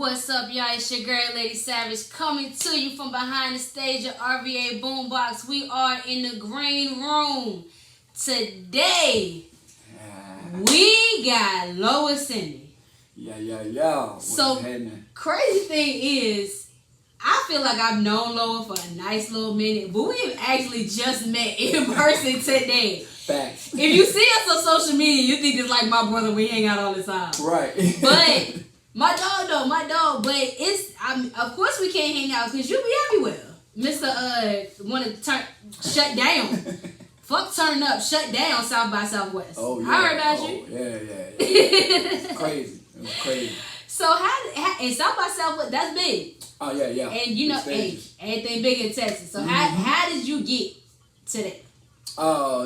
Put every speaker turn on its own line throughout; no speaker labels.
What's up, y'all? It's your girl, Lady Savage, coming to you from behind the stage of RVA Boombox. We are in the green room. Today, we got Loah Cindy.
Yeah.
So, crazy thing is, I feel like I've known Loah for a nice little minute, but we have actually just met in person today.
Facts.
If you see us on social media, you think it's like my brother. We hang out all the time.
Right.
But my dog. But it's of course we can't hang out because you be everywhere, Mr. Want to shut down. Fuck turn up, shut down South by Southwest.
Oh yeah.
I heard about you.
Yeah. It's crazy. It was crazy.
So how and South by Southwest, that's big.
Oh yeah.
And you know, anything big in Texas. So how did you get to that?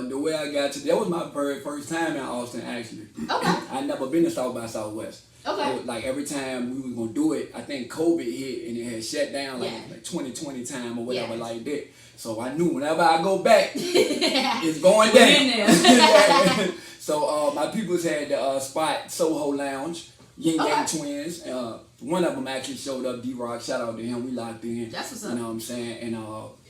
The way I got to that was my very first time in Austin actually.
Okay.
I never been to South by Southwest.
Okay.
Like every time we was gonna do it, I think COVID hit and it had shut down like 2020 time or whatever like that. So I knew whenever I go back, it's going down. So my peoples had the spot Soho Lounge, Yin Yang Twins. One of them actually showed up, D-Rock. Shout out to him. We locked in.
That's what's up.
You know what I'm saying? And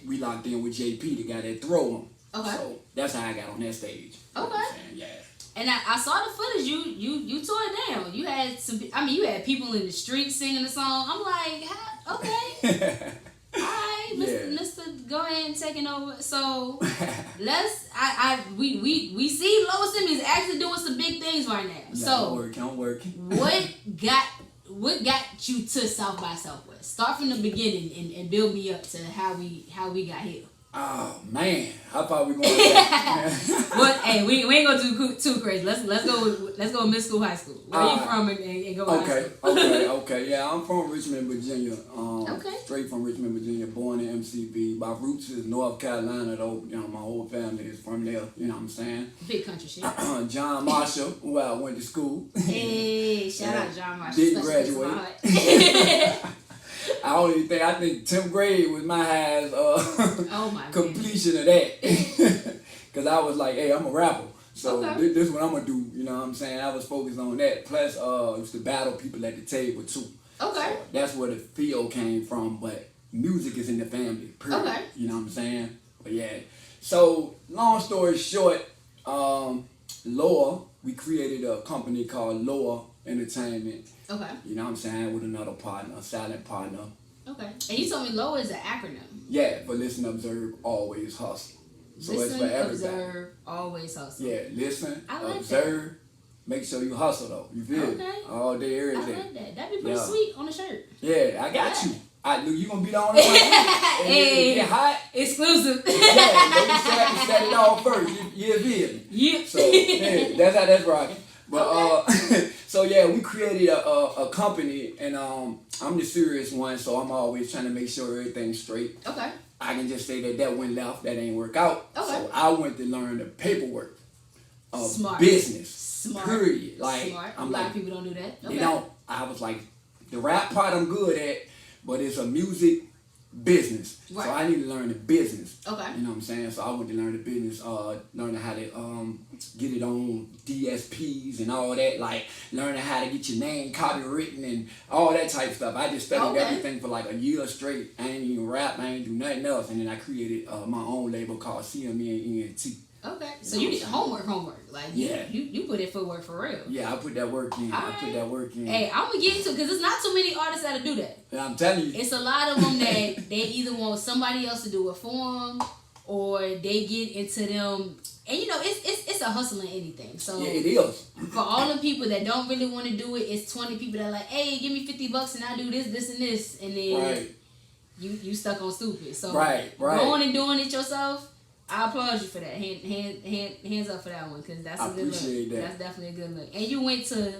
we locked in with JP, the guy that throw him.
Okay.
So that's how I got on that stage.
Okay.
You know what I'm saying? Yeah.
And I saw the footage. You tore it down. You had you had people in the street singing the song. I'm like, okay, all right, Mr. Go ahead and taking over. So we see Loah Cindy is actually doing some big things right now.
Yeah,
so
I'm working.
What got you to South by Southwest? Start from the beginning and build me up to how we got here.
Oh man, how far we going with that?
But hey, we ain't gonna do too crazy. Let's go middle school, high school. Where you from and go high school?
Okay. Yeah, I'm from Richmond, Virginia.
Okay.
Straight from Richmond, Virginia. Born in MCB. My roots is North Carolina though. You know, my whole family is from there. You know what I'm saying?
Big country shit.
John Marshall, who I went to school.
Hey, shout out John Marshall.
Didn't graduate. I think 10th grade was my highest completion of that. Because I was like, hey, I'm a rapper. So this is what I'm going to do. You know what I'm saying? I was focused on that. Plus, used to battle people at the table, too.
Okay.
So that's where the feel came from. But music is in the family, period. Okay. You know what I'm saying? But yeah. So, long story short, Loah, we created a company called Loah Entertainment.
Okay.
You know what I'm saying? With another partner, a silent partner.
Okay. And you told me Loah is an acronym.
Yeah, for listen, observe, always hustle. So
listen,
it's for everybody.
Observe, always hustle.
Yeah, listen,
like
observe, make sure you hustle though. You feel it? All day, every day.
I like that. That'd be pretty sweet on the shirt.
Yeah, I got you. Look, you gonna be the only one. Hey, get hot.
Exclusive.
Yeah, set it all first. You feel me?
Yep.
So yeah, that's how that's rocking. But so yeah, we created a company, and I'm the serious one, so I'm always trying to make sure everything's straight.
Okay.
I can just say that went left, that ain't work out. Okay. So I went to learn the paperwork of business.
Smart.
Period. Like
smart. A lot of people don't do that. Okay.
They don't. I was like, the rap part I'm good at, but it's a music business. Right. So I need to learn the business. Okay. You know what I'm saying? So I went to learn the business, learning how to get it on DSPs and all that, like learning how to get your name copywritten and all that type of stuff. I just studied everything for like a year straight. I ain't even rap, I ain't do nothing else. And then I created my own label called CME&ENT.
Okay, so you did homework. Like you put in footwork for real.
Yeah, I put that work in.
Hey, I'm gonna get into it because it's not too many artists that do that.
Yeah, I'm telling you.
It's a lot of them that they either want somebody else to do it for them, or they get into them. And you know, it's a hustle in anything. So
yeah, it is.
For all the people that don't really want to do it, it's 20 people that are like, hey, give me $50 and I do this, and this, and then you stuck on stupid. So going and doing it yourself. I applaud you for that. Hands up for that one, because that's a good look. That's definitely a good look. And you went to,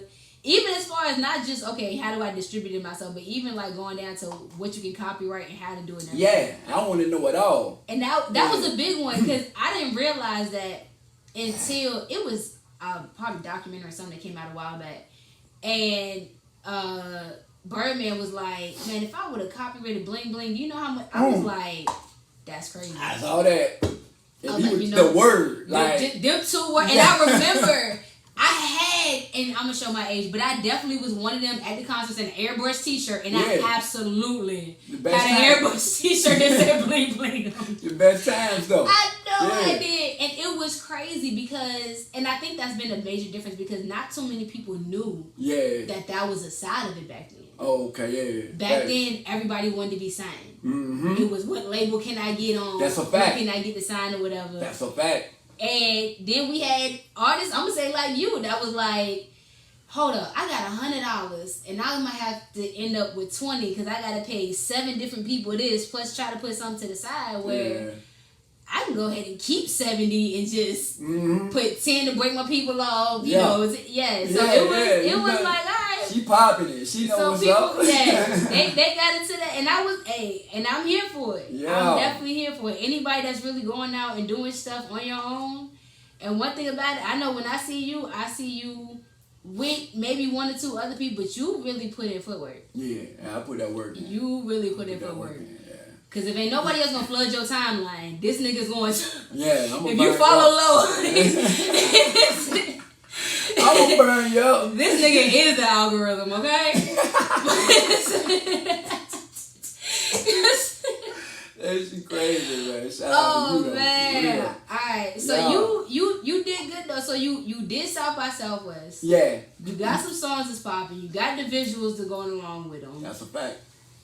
even as far as not just, okay, how do I distribute it myself, but even like going down to what you can copyright and how to do it.
Yeah, I want to know it all.
And that was a big one, because I didn't realize that until it was probably a documentary or something that came out a while back. And Birdman was like, man, if I would have copyrighted Bling Bling, do you know how much? I was like, that's crazy.
I saw that.
Like, you know,
the word, like
them two words, and I remember I had and I'm gonna show my age, but I definitely was one of them at the concerts in an Airbrush t-shirt, and I absolutely had an Airbrush t-shirt that said bling bling on it.
The best times though.
I know I did, and it was crazy because, and I think that's been a major difference because not so many people knew that was a side of it back then.
Oh, okay, yeah.
Back then, everybody wanted to be signed.
Mm-hmm.
It was what label can I get on?
That's a fact.
When can I get the sign or whatever?
That's a fact.
And then we had artists, I'm going to say like you, that was like, hold up, I got $100 and I might have to end up with 20 because I got to pay 7 different people this, plus try to put something to the side where I can go ahead and keep 70 and just put 10 to break my people off, you know. So it was like, all right.
She popping it. She knows what's
people,
up.
they got into that, and I was, and I'm here for it.
Yeah.
I'm definitely here for it. Anybody that's really going out and doing stuff on your own. And one thing about it, I know when I see you with maybe 1 or 2 other people, but you really put in footwork.
Yeah, I put that work in.
You really put in footwork. Cause if ain't nobody else gonna flood your timeline, this nigga's going to.
Yeah, I'm gonna
if you follow Loah,
I'm gonna burn you up.
This nigga is the algorithm, okay?
That's crazy, man. Shout out to you,
man. Alright, so you did good though. So you did South by Southwest.
Yeah.
You got some songs that's popping. You got the visuals that going along with them.
That's a fact.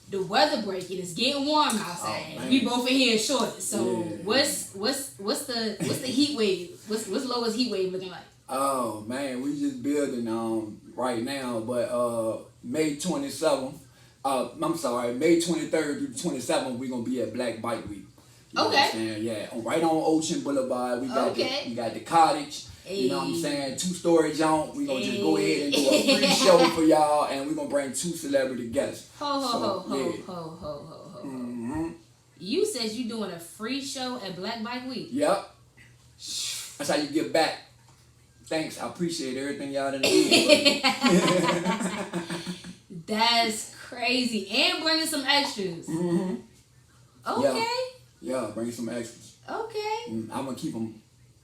The weather breaking. It's getting warm outside. We both in here short. So what's the heat wave? What's Loah's heat wave looking like?
Oh man, we just building right now, but May 27th. I'm sorry, May 23rd through 27th, we're gonna be at Black Bike Week. You know what I'm saying? Yeah, right on Ocean Boulevard. We got the cottage. You know what I'm saying? 2-story jump. We're going to just go ahead and do a free show for y'all, and we're going to bring 2 celebrity guests.
Ho. You said you doing a free show at Black Bike Week.
Yep. That's how you give back. Thanks. I appreciate everything y'all done did.
That's crazy. And bringing some extras. Mm-hmm. Okay.
Yeah, bringing some extras.
Okay.
I'm going to keep them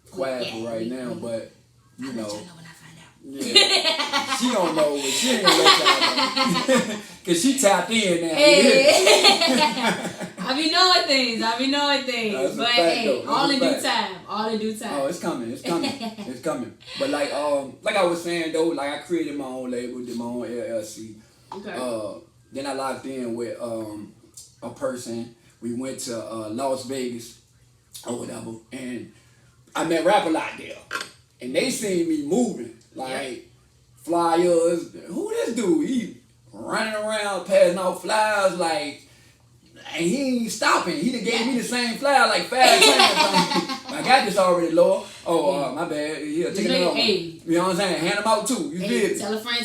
quiet for right now, but you know.
I'll let you know when I find out.
Yeah. She don't know, but she ain't gonna let y'all know. Cause she tapped in now.
I be knowing things.
That's
but all in due time. All in due time.
Oh, it's coming. It's coming. But like I was saying though, like I created my own label, did my own LLC.
Okay.
Then I locked in with a person. We went to Las Vegas or whatever, and I met Rapper Lot there, and they seen me moving like flyers. Who this dude? He running around passing out flyers like, and he ain't stopping. He done gave me the same flyer like 5 times. I got this already, Loah. Oh, my bad. Yeah, take another one. You know what I'm saying? Hand them out too. You did.
Tell a friend.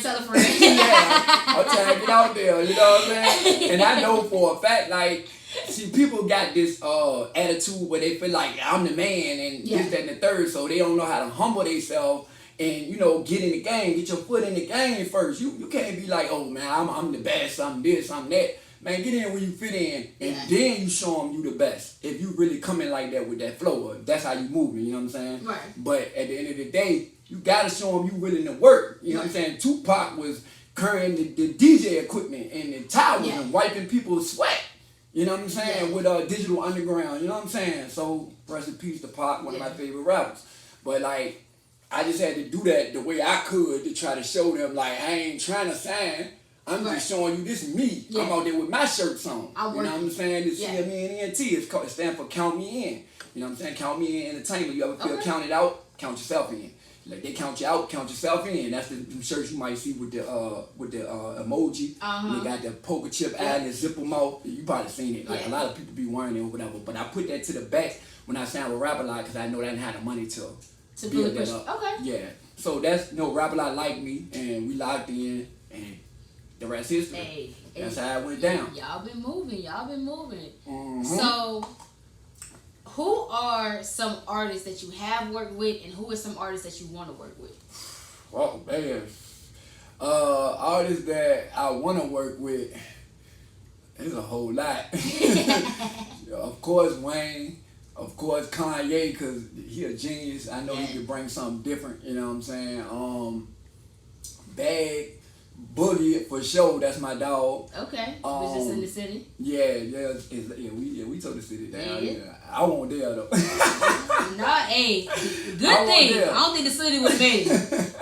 Yeah, I'm trying to get out there. You know what I'm saying? And I know for a fact, like. See, people got this attitude where they feel like I'm the man and this, that, and the third, so they don't know how to humble themselves and, you know, get in the game, get your foot in the game first. You can't be like, oh, man, I'm the best, I'm this, I'm that. Man, get in where you fit in, and then you show them you the best. If you really come in like that with that flow, that's how you moving, you know what I'm saying?
Right.
But at the end of the day, you got to show them you willing to work. You know what I'm saying? Tupac was carrying the DJ equipment and the towels and wiping people's sweat. You know what I'm saying? With Digital Underground, you know what I'm saying? So, rest in peace to Pac, one of my favorite rappers. But, like, I just had to do that the way I could to try to show them, like, I ain't trying to sign. I'm just showing you this is me. I'm out there with my shirts on. You know what I'm saying? This CMENT, it stands for Count Me In. You know what I'm saying? Count Me In Entertainment. You ever feel counted out? Count yourself in. Like they count you out, count yourself in. That's the shirts you might see with the emoji. They got the poker chip eye and the zipper mouth. You probably seen it. Like a lot of people be wearing it or whatever. But I put that to the back when I signed with Rapper Lot because I know they didn't have the money to build that up. Okay. Yeah. So that's Rapper Lot liked me and we locked in and the rest is history. That's how it went down.
Y'all been moving. Mm-hmm. So. Who are some artists that you have worked with, and who are some artists that you want to work with?
Oh man, artists that I want to work with. There's a whole lot. Of course, Wayne. Of course, Kanye, cause he a genius. I know he could bring something different. You know what I'm saying? Bag, Boogie for sure. That's my dog.
Okay. Was just in the city.
We took the city down. Yeah. I won't there though.
Nah, hey, good thing. I don't think the city would have made it.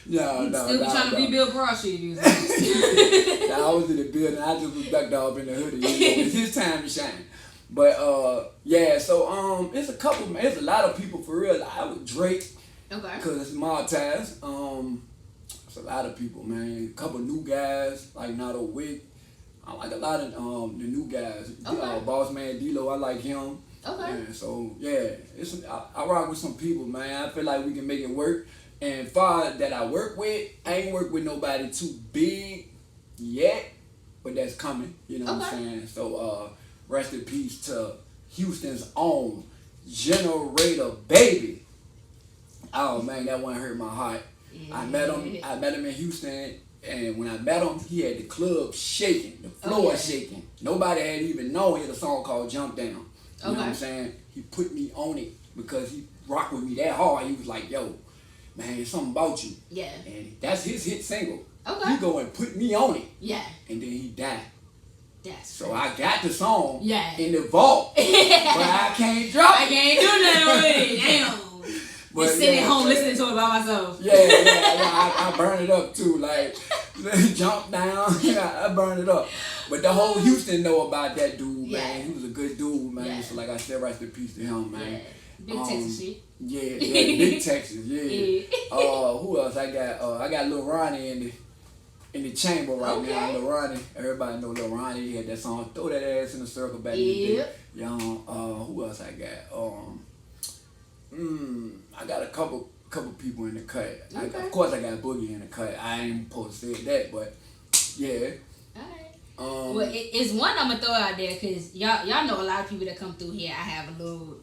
No.
Still be trying to rebuild Broad Street.
I was in the building. I just was ducked off in the hoodie. It's his time to shine. But so it's a lot of people for real. I was Drake.
Okay.
Cause it's Martez. It's a lot of people, man. A couple new guys like Nato Wick. I like a lot of the new guys.
Okay.
Boss man D-Lo, I like him.
Okay.
Yeah, so I rock with some people, man. I feel like we can make it work. And far that I work with, I ain't worked with nobody too big yet, but that's coming. You know what I'm saying? So rest in peace to Houston's own Generator Baby. Oh man, that one hurt my heart. Yeah. I met him in Houston, and when I met him, he had the club shaking, the floor shaking. Nobody had even known he had a song called Jump Down. You know what I'm saying? He put me on it because he rocked with me that hard. He was like, yo, man, it's something about you. Yeah. And that's his hit single. Okay. He go and put me on it. Yeah. And then he died. So I got the song in the vault, but I can't drop it.
I can't do nothing with it. Damn. But just sitting at home listening to it by myself.
Yeah. I burn it up too. Like, Jump Down. I burn it up. But the whole Houston know about that dude, man. He was a good dude, man. Yeah. So like I said, rest in peace to him, man.
Yeah. Big Texas shit.
Yeah, big Texas, yeah. Who else I got? I got Lil Ronnie in the chamber right now. Lil Ronnie, everybody know Lil Ronnie. He had that song, Throw That Ass in a Circle back in the day. Who else I got? I got a couple people in the cut. Of course, I got Boogie in the cut. I ain't supposed to say that, but yeah.
Alright. Well, it's one I'm gonna throw out there because y'all know a lot of people that come through here. I have a little.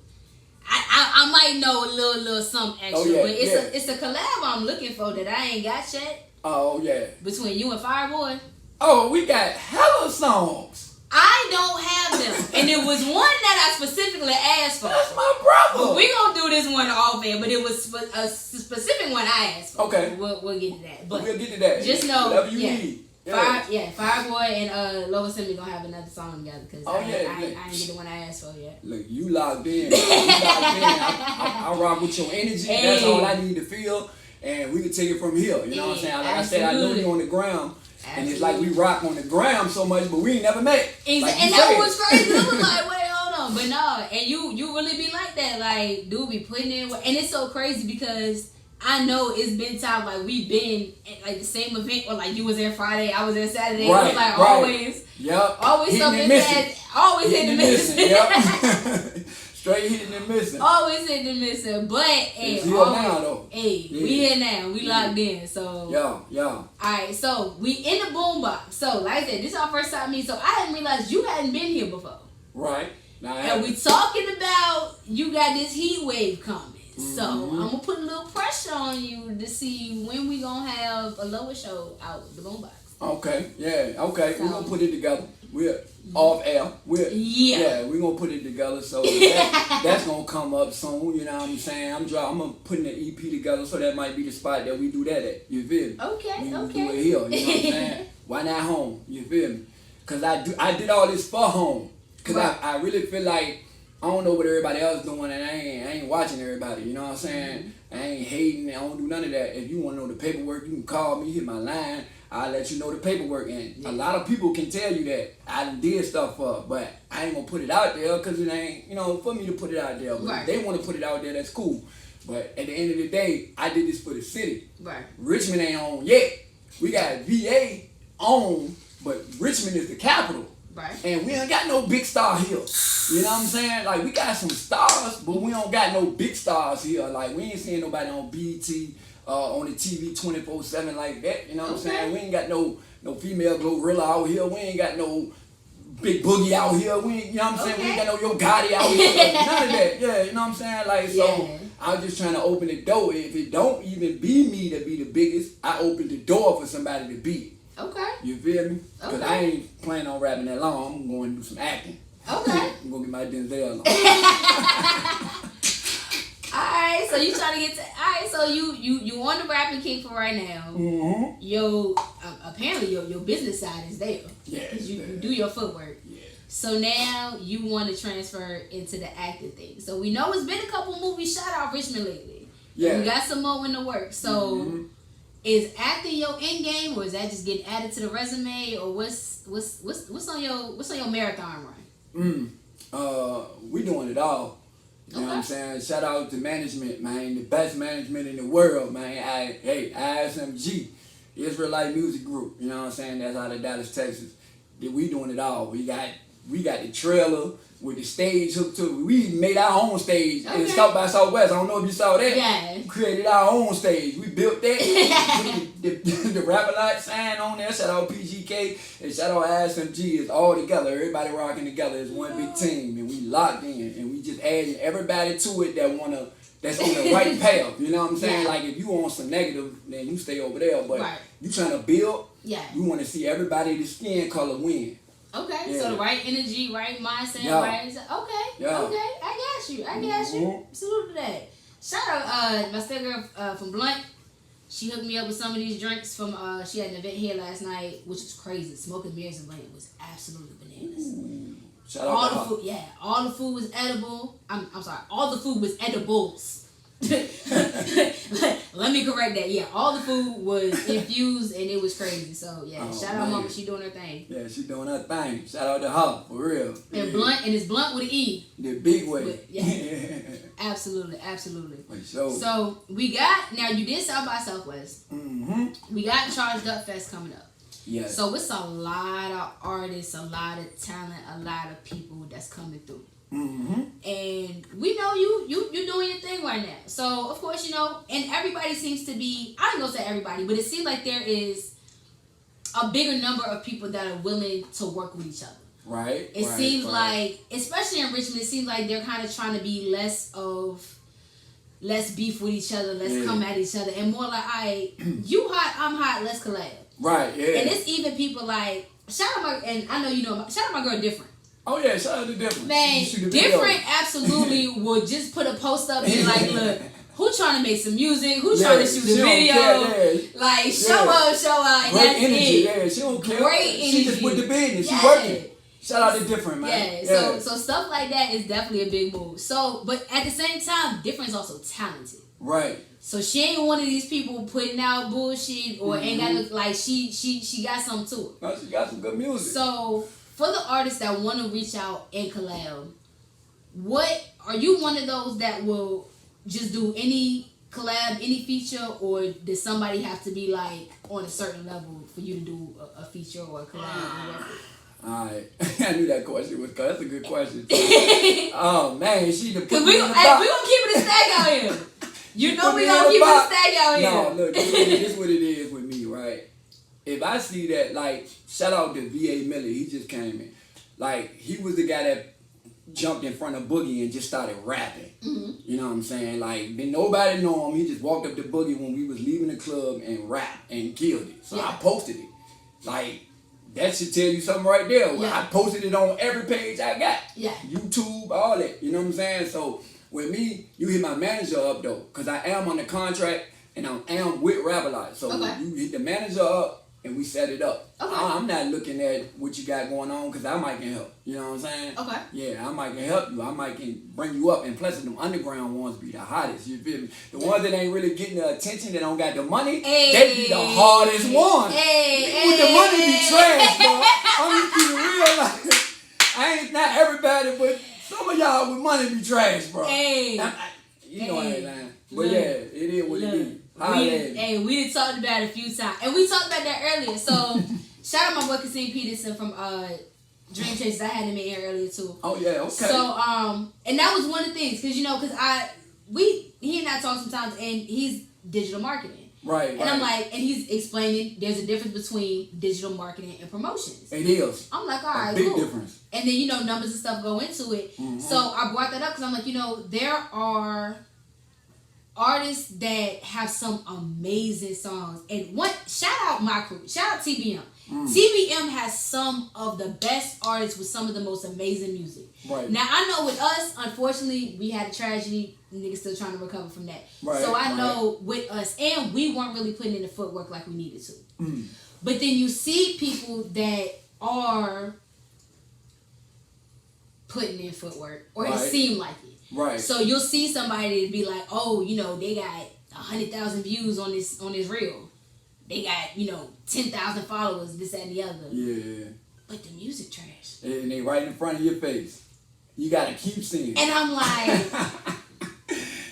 I might know a little something extra, but it's a collab I'm looking for that I ain't got yet.
Oh yeah.
Between you and Fireboy.
Oh, we got hella songs.
I don't have them, and it was one that I specifically asked for.
That's my brother.
But we gonna do this one off air, but it was a specific one I asked for.
Okay.
We'll get to that. But
we'll get to that.
Just know,
whatever you need.
Fireboy and Loah simply gonna have another song together because I ain't get the one I asked for yet.
Look, you locked in. I rock with your energy. Hey. That's all I need to feel, and we can take it from here. You know what I'm saying? Like I said, I know you on the ground. Absolutely. And it's like we rock on the ground so much, but we ain't never met. Like
and that was crazy. I was like, wait, hold on. But no, and you really be like that. Like, dude be putting in work. And it's so crazy because I know it's been time, like, we've been at, like, the same event, or, like, you was there Friday, I was there Saturday. Right, it was, like, always.
Yep.
Always something bad. Always hitting and missing.
Yep. Straight hitting and missing.
Always hitting and missing. But, hey,
it's here now, though.
Hey, we here now. We locked in. So.
Yeah.
Alright, so we in the boombox. So, like I said, this is our first time meeting. So, I hadn't realized you hadn't been here before.
Right. Now,
and we talking about you got this heat wave coming. So, I'm going to put a little pressure on you to see when we going to have a Loah show out the boombox.
Okay, yeah, okay. So, we're going to put it together. We're off air. We're going to put it together. So, that's going to come up soon. You know what I'm saying? I'm going to put an EP together, so that might be the spot that we do that at. You feel me?
Okay,
we do it here. You know what I'm saying? Why not home? You feel me? Because I did all this for home. Because I really feel like I don't know what everybody else doing, and I ain't watching everybody. You know what I'm saying? I ain't hating. I don't do none of that. If you want to know the paperwork, you can call me, hit my line. I'll let you know the paperwork. And a lot of people can tell you that I did stuff for, but I ain't gonna put it out there because it ain't, for me to put it out there. But if they want to put it out there, that's cool. But at the end of the day, I did this for the city. Right. Richmond ain't on yet. We got VA on, but Richmond is the capital. Right. And we ain't got no big star here. You know what I'm saying? Like, we got some stars, but we don't got no big stars here. Like, we ain't seeing nobody on BET, on the TV 24/7 like that. You know what I'm saying? We ain't got no female Glorilla out here. We ain't got no Big Boogie out here. We ain't, you know what I'm saying? We ain't got no Yo Gotti out here. None of that. Yeah, you know what I'm saying? Like, so I'm just trying to open the door. If it don't even be me to be the biggest, I open the door for somebody to be it. Okay. You feel me? Because I ain't planning on rapping that long. I'm going to do some acting. Okay. I'm going to get my Denzel on.
Alright, so you trying to get to alright, so you on the rapping kick for right now.
Mm-hmm.
Yo, apparently your business side is there.
Yeah.
Because you do your footwork.
Yeah.
So now you want to transfer into the acting thing. So we know it's been a couple movies shot out Richmond lately. Yeah. We got some more in the works. So is acting your end game, or is that just getting added to the resume, or what's on your marathon run?
We doing it all. You know what I'm saying? Shout out to management, man. The best management in the world, man. ISMG, Israelite Music Group. You know what I'm saying? That's out of Dallas, Texas. We doing it all. We got the trailer with the stage hooked to it. We made our own stage in South by Southwest. I don't know if you saw that.
Yeah.
We created our own stage. We built that. the Rap-A-Lot sign on there. Shout out PGK and shout out ISMG. It's all together. Everybody rocking together. It's one big team. And we locked in. And we just adding everybody to it that's on the right path. You know what I'm saying? Like if you on some negative, then you stay over there. But you trying to build, you want to see everybody the skin color win.
Okay, so the right energy, right mindset, right. Okay, I got you. Salute to that. Shout out my sister girl from Blunt. She hooked me up with some of these drinks from. She had an event here last night, which was crazy. Smoking mirrors and Blunt was absolutely bananas.
Shout out
all the food, all the food was edible. I'm sorry, all the food was edibles. Let me correct that. Yeah, all the food was infused and it was crazy. So shout out Mama, she doing her thing.
Yeah, she doing her thing. Shout out to her for real.
And Blunt, and it's Blunt with an E.
The big way.
Absolutely.
For sure.
So we got now. You did South by Southwest. We got Charged Up Fest coming up.
Yeah.
So it's a lot of artists, a lot of talent, a lot of people that's coming through. And we know you're doing your thing right now. So of course, and everybody seems to be, I ain't gonna say everybody, but it seems like there is a bigger number of people that are willing to work with each other.
Right.
It seems like, especially in Richmond, it seems like they're kind of trying to be less beef with each other, let's come at each other, and more like, you hot, I'm hot, let's collab.
Right, yeah.
And it's even people like, shout out my girl Different.
Oh yeah, shout out to Different.
Man, Different absolutely will just put a post up and like, look, who trying to make some music? Who trying to shoot a video? Like, show out, and
great
that's
energy,
it.
She don't care.
Great energy.
She just with the business. She working. Shout out to Different, man.
So stuff like that is definitely a big move. So, but at the same time, Different is also talented.
Right.
So she ain't one of these people putting out bullshit or ain't got to look like she got something to it.
No, she got some good music.
So for the artists that want to reach out and collab, what are you one of those that will just do any collab, any feature, or does somebody have to be like on a certain level for you to do a feature or a collab or whatever?
Alright, I knew that question was that's a good question. Oh man, she the
because we gonna keep it a stack out here. You know we gonna keep it a stack out here.
No, look, this is what it is with me, right? If I see that, like, shout out to V.A. Miller, he just came in. Like, he was the guy that jumped in front of Boogie and just started rapping. You know what I'm saying? Like, then nobody know him. He just walked up to Boogie when we was leaving the club and rapped and killed it. So I posted it. Like, that should tell you something right there. I posted it on every page I got. YouTube, all that. You know what I'm saying? So with me, you hit my manager up though, because I am on the contract and I am with Rap-A-Lot. So you hit the manager up and we set it up. I'm not looking at what you got going on because I might can help. You know what I'm saying? Yeah, I might can help you. I might can bring you up. And plus, them underground ones be the hottest. You feel me? The ones that ain't really getting the attention, that don't got the money, they be the hardest ones. With the money be trash, bro. I'm just keeping real. Like, I ain't not everybody, but some of y'all with money be trash, bro. You know I ain't lying. But yeah, it is what it is.
We done talked about it a few times. And we talked about that earlier. So, shout out my boy Kasim Peterson from Dream Chasers. I had him in here earlier too.
Oh, yeah, okay.
So, and that was one of the things. Because, he and I talk sometimes, and he's digital marketing.
Right.
And I'm like, and he's explaining there's a difference between digital marketing and promotions.
It is.
I'm like, all right,
big difference.
And then, numbers and stuff go into it. So, I brought that up because I'm like, there are artists that have some amazing songs. And shout out my crew. Shout out TBM. TBM has some of the best artists with some of the most amazing music.
Right.
Now, I know with us, unfortunately, we had a tragedy. Niggas still trying to recover from that.
Right.
So I know with us, and we weren't really putting in the footwork like we needed to. But then you see people that are putting in footwork, or it seemed like it.
Right.
So you'll see somebody be like, oh, you know, they got 100,000 views on this reel. They got, you know, 10,000 followers, this, that, and the other.
Yeah.
But the music trash.
And they right in front of your face. You gotta keep seeing it.
And I'm like...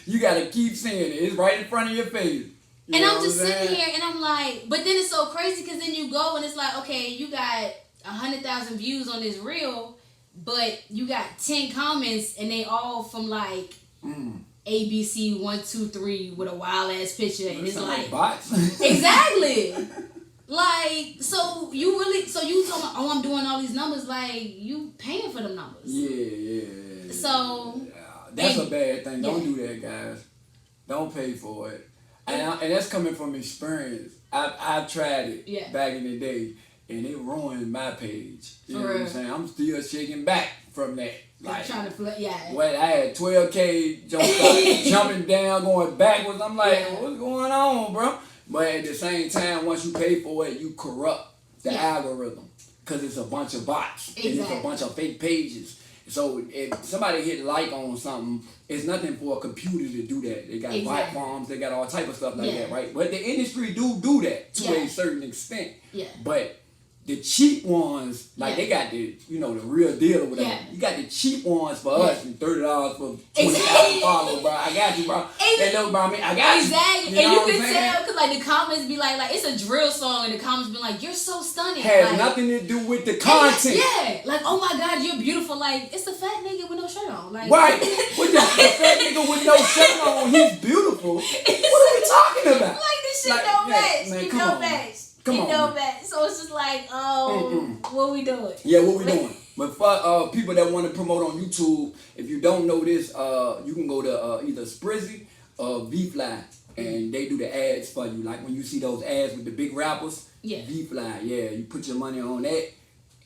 you gotta keep seeing it. It's right in front of your face.
And I'm just sitting here and I'm like... But then it's so crazy because then you go and it's like, okay, you got 100,000 views on this reel, but you got 10 comments and they all from like... ABC 123 with a wild ass picture, and it's like
bots.
Exactly. Like, so you talking about, oh, I'm doing all these numbers, like you paying for them numbers.
Yeah.
So
that's a bad thing. Don't do that, guys. Don't pay for it. And that's coming from experience. I've tried it back in the day, and it ruined my page. You know what I'm saying? I'm still shaking back from that. Like,
trying to flip,
Well, I had 12K jumping down, going backwards. I'm like, what's going on, bro? But at the same time, once you pay for it, you corrupt the algorithm because it's a bunch of bots and it's a bunch of fake pages. So if somebody hit like on something, it's nothing for a computer to do that. They got bot farms, they got all type of stuff like that, right? But the industry do that to a certain extent.
Yeah.
But the cheap ones, like they got the, you know, the real deal or whatever.
Yeah.
You got the cheap ones for us and $30 for 20,000 followers, bro. I got you, bro. That little bro, I got you.
Exactly. And you can tell because like the comments be like it's a drill song and the comments be like, you're so stunning.
Has nothing to do with the content.
Like, oh my God, you're beautiful. Like, it's a fat nigga with no shirt on. Like,
right. With the fat nigga with no shirt on, he's beautiful. What are we talking about?
Like, this shit don't match.
Man,
it don't match.
Come on.
Don't match. So it's just like, what we doing?
Yeah, what we doing? But for people that want to promote on YouTube, if you don't know this, you can go to either Sprizzy or V-Fly, and they do the ads for you. Like when you see those ads with the big rappers, V-Fly, you put your money on that,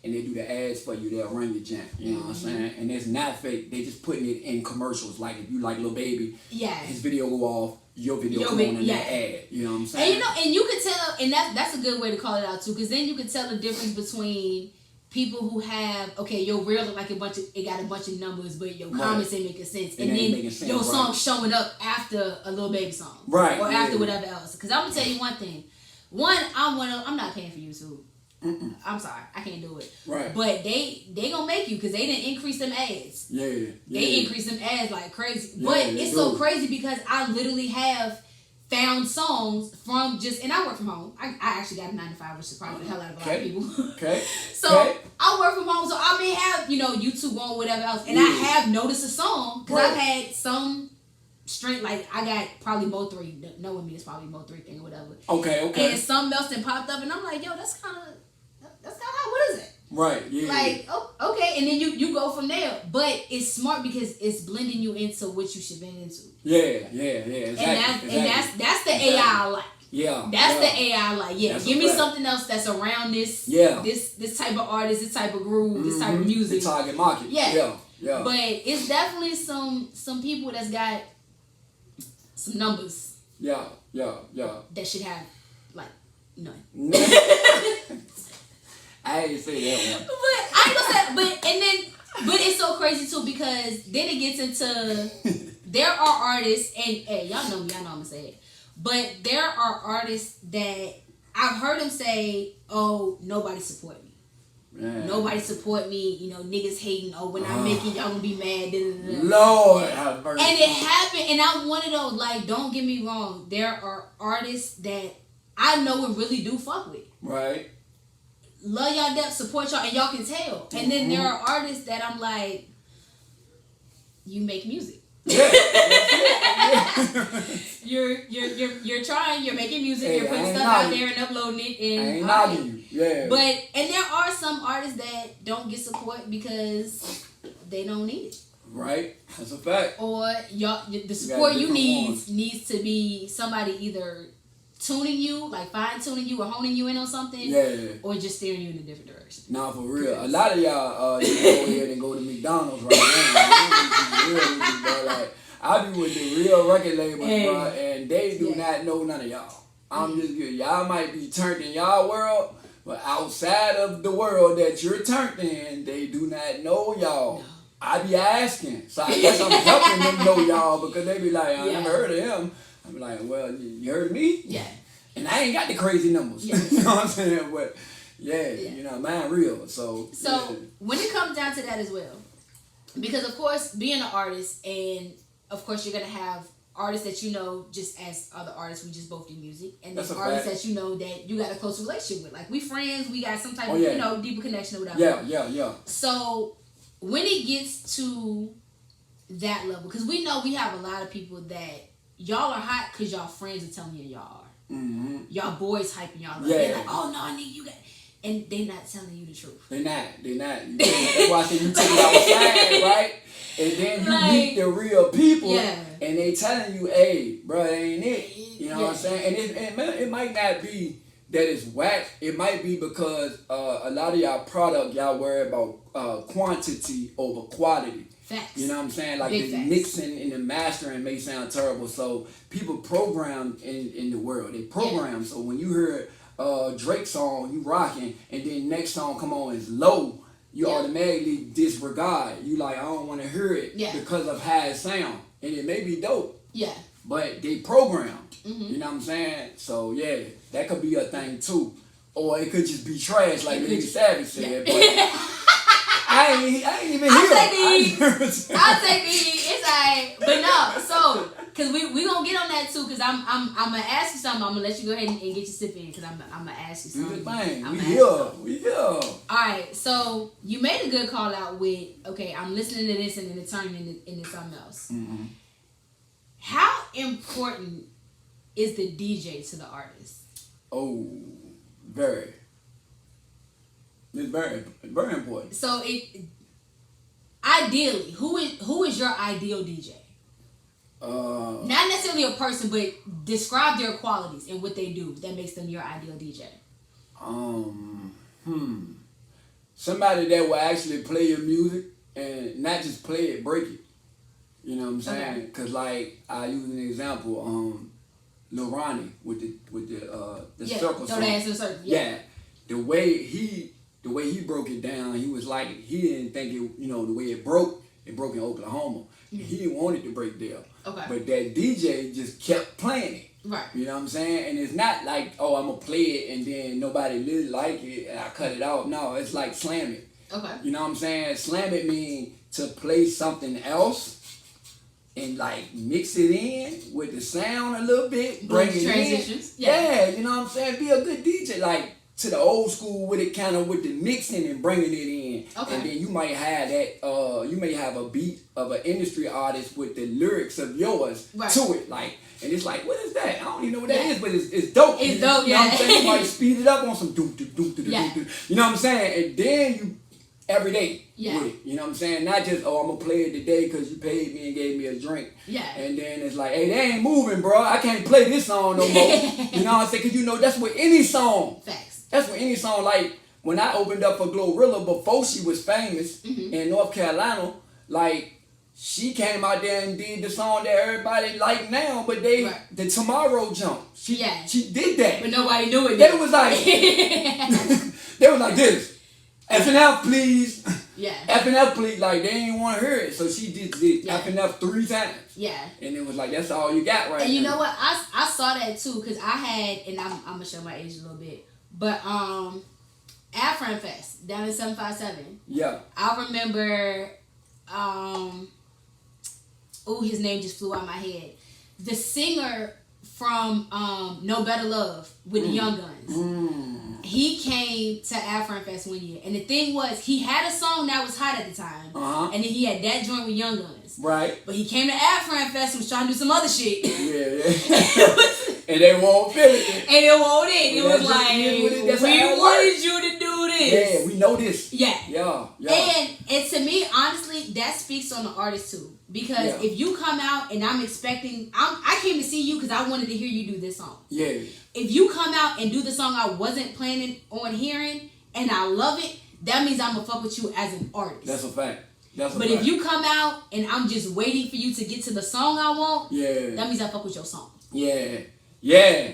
and they do the ads for you. They'll run your jam. You know what I'm saying? And it's not fake. They just putting it in commercials. Like if you like Lil Baby, his video go off, your video come on in that ad. You know what I'm saying?
And you can tell, and that's a good way to call it out too, because then you can tell the difference between people who have, your reel look like it got a bunch of numbers, but your comments ain't making sense, and then your song showing up after a Lil Baby song,
right,
or after whatever else. Because I'm gonna tell you one thing. I'm not paying for YouTube. I'm sorry, I can't do it.
Right.
But they gonna make you because they didn't increase them ads. They increased them ads like crazy. But it's so crazy because I literally have found songs from and I work from home. I actually got a 9-to-5, which is probably the hell out of a lot of people. So I work from home, so I may have YouTube on whatever else, and I have noticed a song because I've had some strength, like I got probably Mo 3. Knowing me, it's probably Mo 3 thing or whatever.
Okay.
And something else that popped up, and I'm like, yo, that's kind of what is it?
Right. Yeah.
Like, okay, and then you go from there. But it's smart because it's blending you into what you should be into.
Yeah. Exactly.
And that's the AI I like.
Yeah.
That's the AI I like. Yeah. Give me something else that's around this. Yeah. This type of artist, this type of groove, this type of music.
The target market. Yeah.
But it's definitely some people that's got some numbers.
Yeah.
That should have like none.
I ain't say that one.
But I ain't gonna say. But it's so crazy too because then it gets into there are artists and hey, y'all know me, y'all know I'm gonna say it. But there are artists that I've heard them say, "Oh, nobody support me. Man. Nobody support me. Niggas hating. Oh, when I make it, y'all gonna be mad."
Lord have mercy.
And it happened, and I'm one of those. Like, don't get me wrong. There are artists that I know and really do fuck with.
Right.
Love y'all, depth, support y'all, and y'all can tell. And then there are artists that I'm like, you make music. Yeah. You're trying. You're making music. You're putting stuff out there and uploading it. And
I ain't knocking you. Yeah.
And there are some artists that don't get support because they don't need it.
Right, that's a fact.
Or the support you needs to be somebody either tuning you, like fine tuning you or honing you in on something, or just steering you in a different direction.
Nah, for real. A lot of y'all you go ahead and go to McDonald's right now. Like, I be with the real record labels, bro, and they do not know none of y'all. I'm just good. Y'all might be turned in y'all world, but outside of the world that you're turned in, they do not know y'all. No. I be asking, so I guess I'm helping them know y'all, because they be like, I never heard of him. I be like, well, you heard me?
Yeah.
And I ain't got the crazy numbers. Yeah. You know what I'm saying? But you know, mine real. So
when it comes down to that as well, because of course being an artist, and of course you're gonna have artists that you know just as other artists, we just both do music, and there's artists that you know that you got a close relationship with. Like we friends, we got some type of you know deeper connection or whatever.
Yeah.
So when it gets to that level, because we know we have a lot of people that y'all are hot because y'all friends are telling you y'all are.
Mm-hmm.
Y'all boys hyping y'all up. They're like, oh no, nigga, you got, and they not telling you the truth.
They're not. That's why I say you take it outside, right? And then you meet the real people, and they telling you, hey, bro, that ain't it. You know what I'm saying? And it might not be that it's whack. It might be because a lot of y'all product, y'all worry about quantity over quality.
Facts.
You know what I'm saying? Like
Big
the mixing and the mastering may sound terrible. So people program in the world. They program. So when you hear Drake song, you rocking, and then next song come on is low, you automatically disregard. You like, I don't want to hear it because of how it sound. And it may be dope. Yeah. But they programmed. Mm-hmm. You know what I'm saying? So yeah, that could be a thing too. Or it could just be trash, like Lady Savage said. But I ain't even here.
I'll take the heat. It's alright. But no, so because we gonna get on that too. Because I'm gonna ask you something. I'm gonna let you go ahead and get your sip in. Because I'm gonna ask you something.
We here. All
right. So you made a good call out with I'm listening to this and then it turned into something else. Mm-hmm. How important is the DJ to the artist?
Oh, very. It's very, very important.
So ideally, who is your ideal DJ? Not necessarily a person, but describe their qualities and what they do that makes them your ideal DJ.
Somebody that will actually play your music and not just play it, break it. You know what I'm saying? Because like I use an example, Loah with the circle song. Yeah, the way he broke it down, he was like, he didn't think it, the way it broke in Oklahoma. Mm-hmm. He wanted to break there. Okay. But that DJ just kept playing it. Right. You know what I'm saying? And it's not like, oh, I'm going to play it and then nobody really like it and I cut it out. No, it's like slam it. Okay. You know what I'm saying? Slam it means to play something else and like mix it in with the sound a little bit. Bring it transitions. Yeah, you know what I'm saying? Be a good DJ. Like, to the old school with it, kind of with the mixing and bringing it in. Okay. And then you might have that, you may have a beat of an industry artist with the lyrics of yours to it. Like, and it's like, what is that? I don't even know what that is, but it's dope.
It's dope,
you know what I'm saying? You might speed it up on some doop. You know what I'm saying? And then you, every day with it. You know what I'm saying? Not just, I'm going to play it today because you paid me and gave me a drink. Yeah. And then it's like, hey, they ain't moving, bro. I can't play this song no more. You know what I'm saying? Because that's with any song. Facts. That's with any song. Like, when I opened up for Glorilla before she was famous in North Carolina, like, she came out there and did the song that everybody like now, but the Tomorrow Jump. She did that.
But nobody knew it.
They was like, they was like this. F and F, please. Yeah. F and F, please. Like, they didn't want to hear it. So she did F and F 3 times. Yeah. And it was like, that's all you got right now.
And you know what? I saw that too, because I had, and I'm going to show my age a little bit, but Afran Fest down in 757. Yeah. I remember, his name just flew out of my head. The singer from No Better Love with the Young Guns. He came to Afran Fest one year, and the thing was, he had a song that was hot at the time, and then he had that joint with Young Guns. Right. But he came to Afran Fest and was trying to do some other shit.
Yeah. And they won't feel it.
And it won't it. It was like, we wanted you to do this.
Yeah, we know this.
Yeah. And And to me, honestly, that speaks on the artist too. Because if you come out and I'm expecting, I came to see you because I wanted to hear you do this song.
Yeah.
If you come out and do the song I wasn't planning on hearing and I love it, that means I'm gonna fuck with you as an artist.
That's a fact.
But if you come out and I'm just waiting for you to get to the song I want, that means I fuck with your song.
Yeah. Yeah.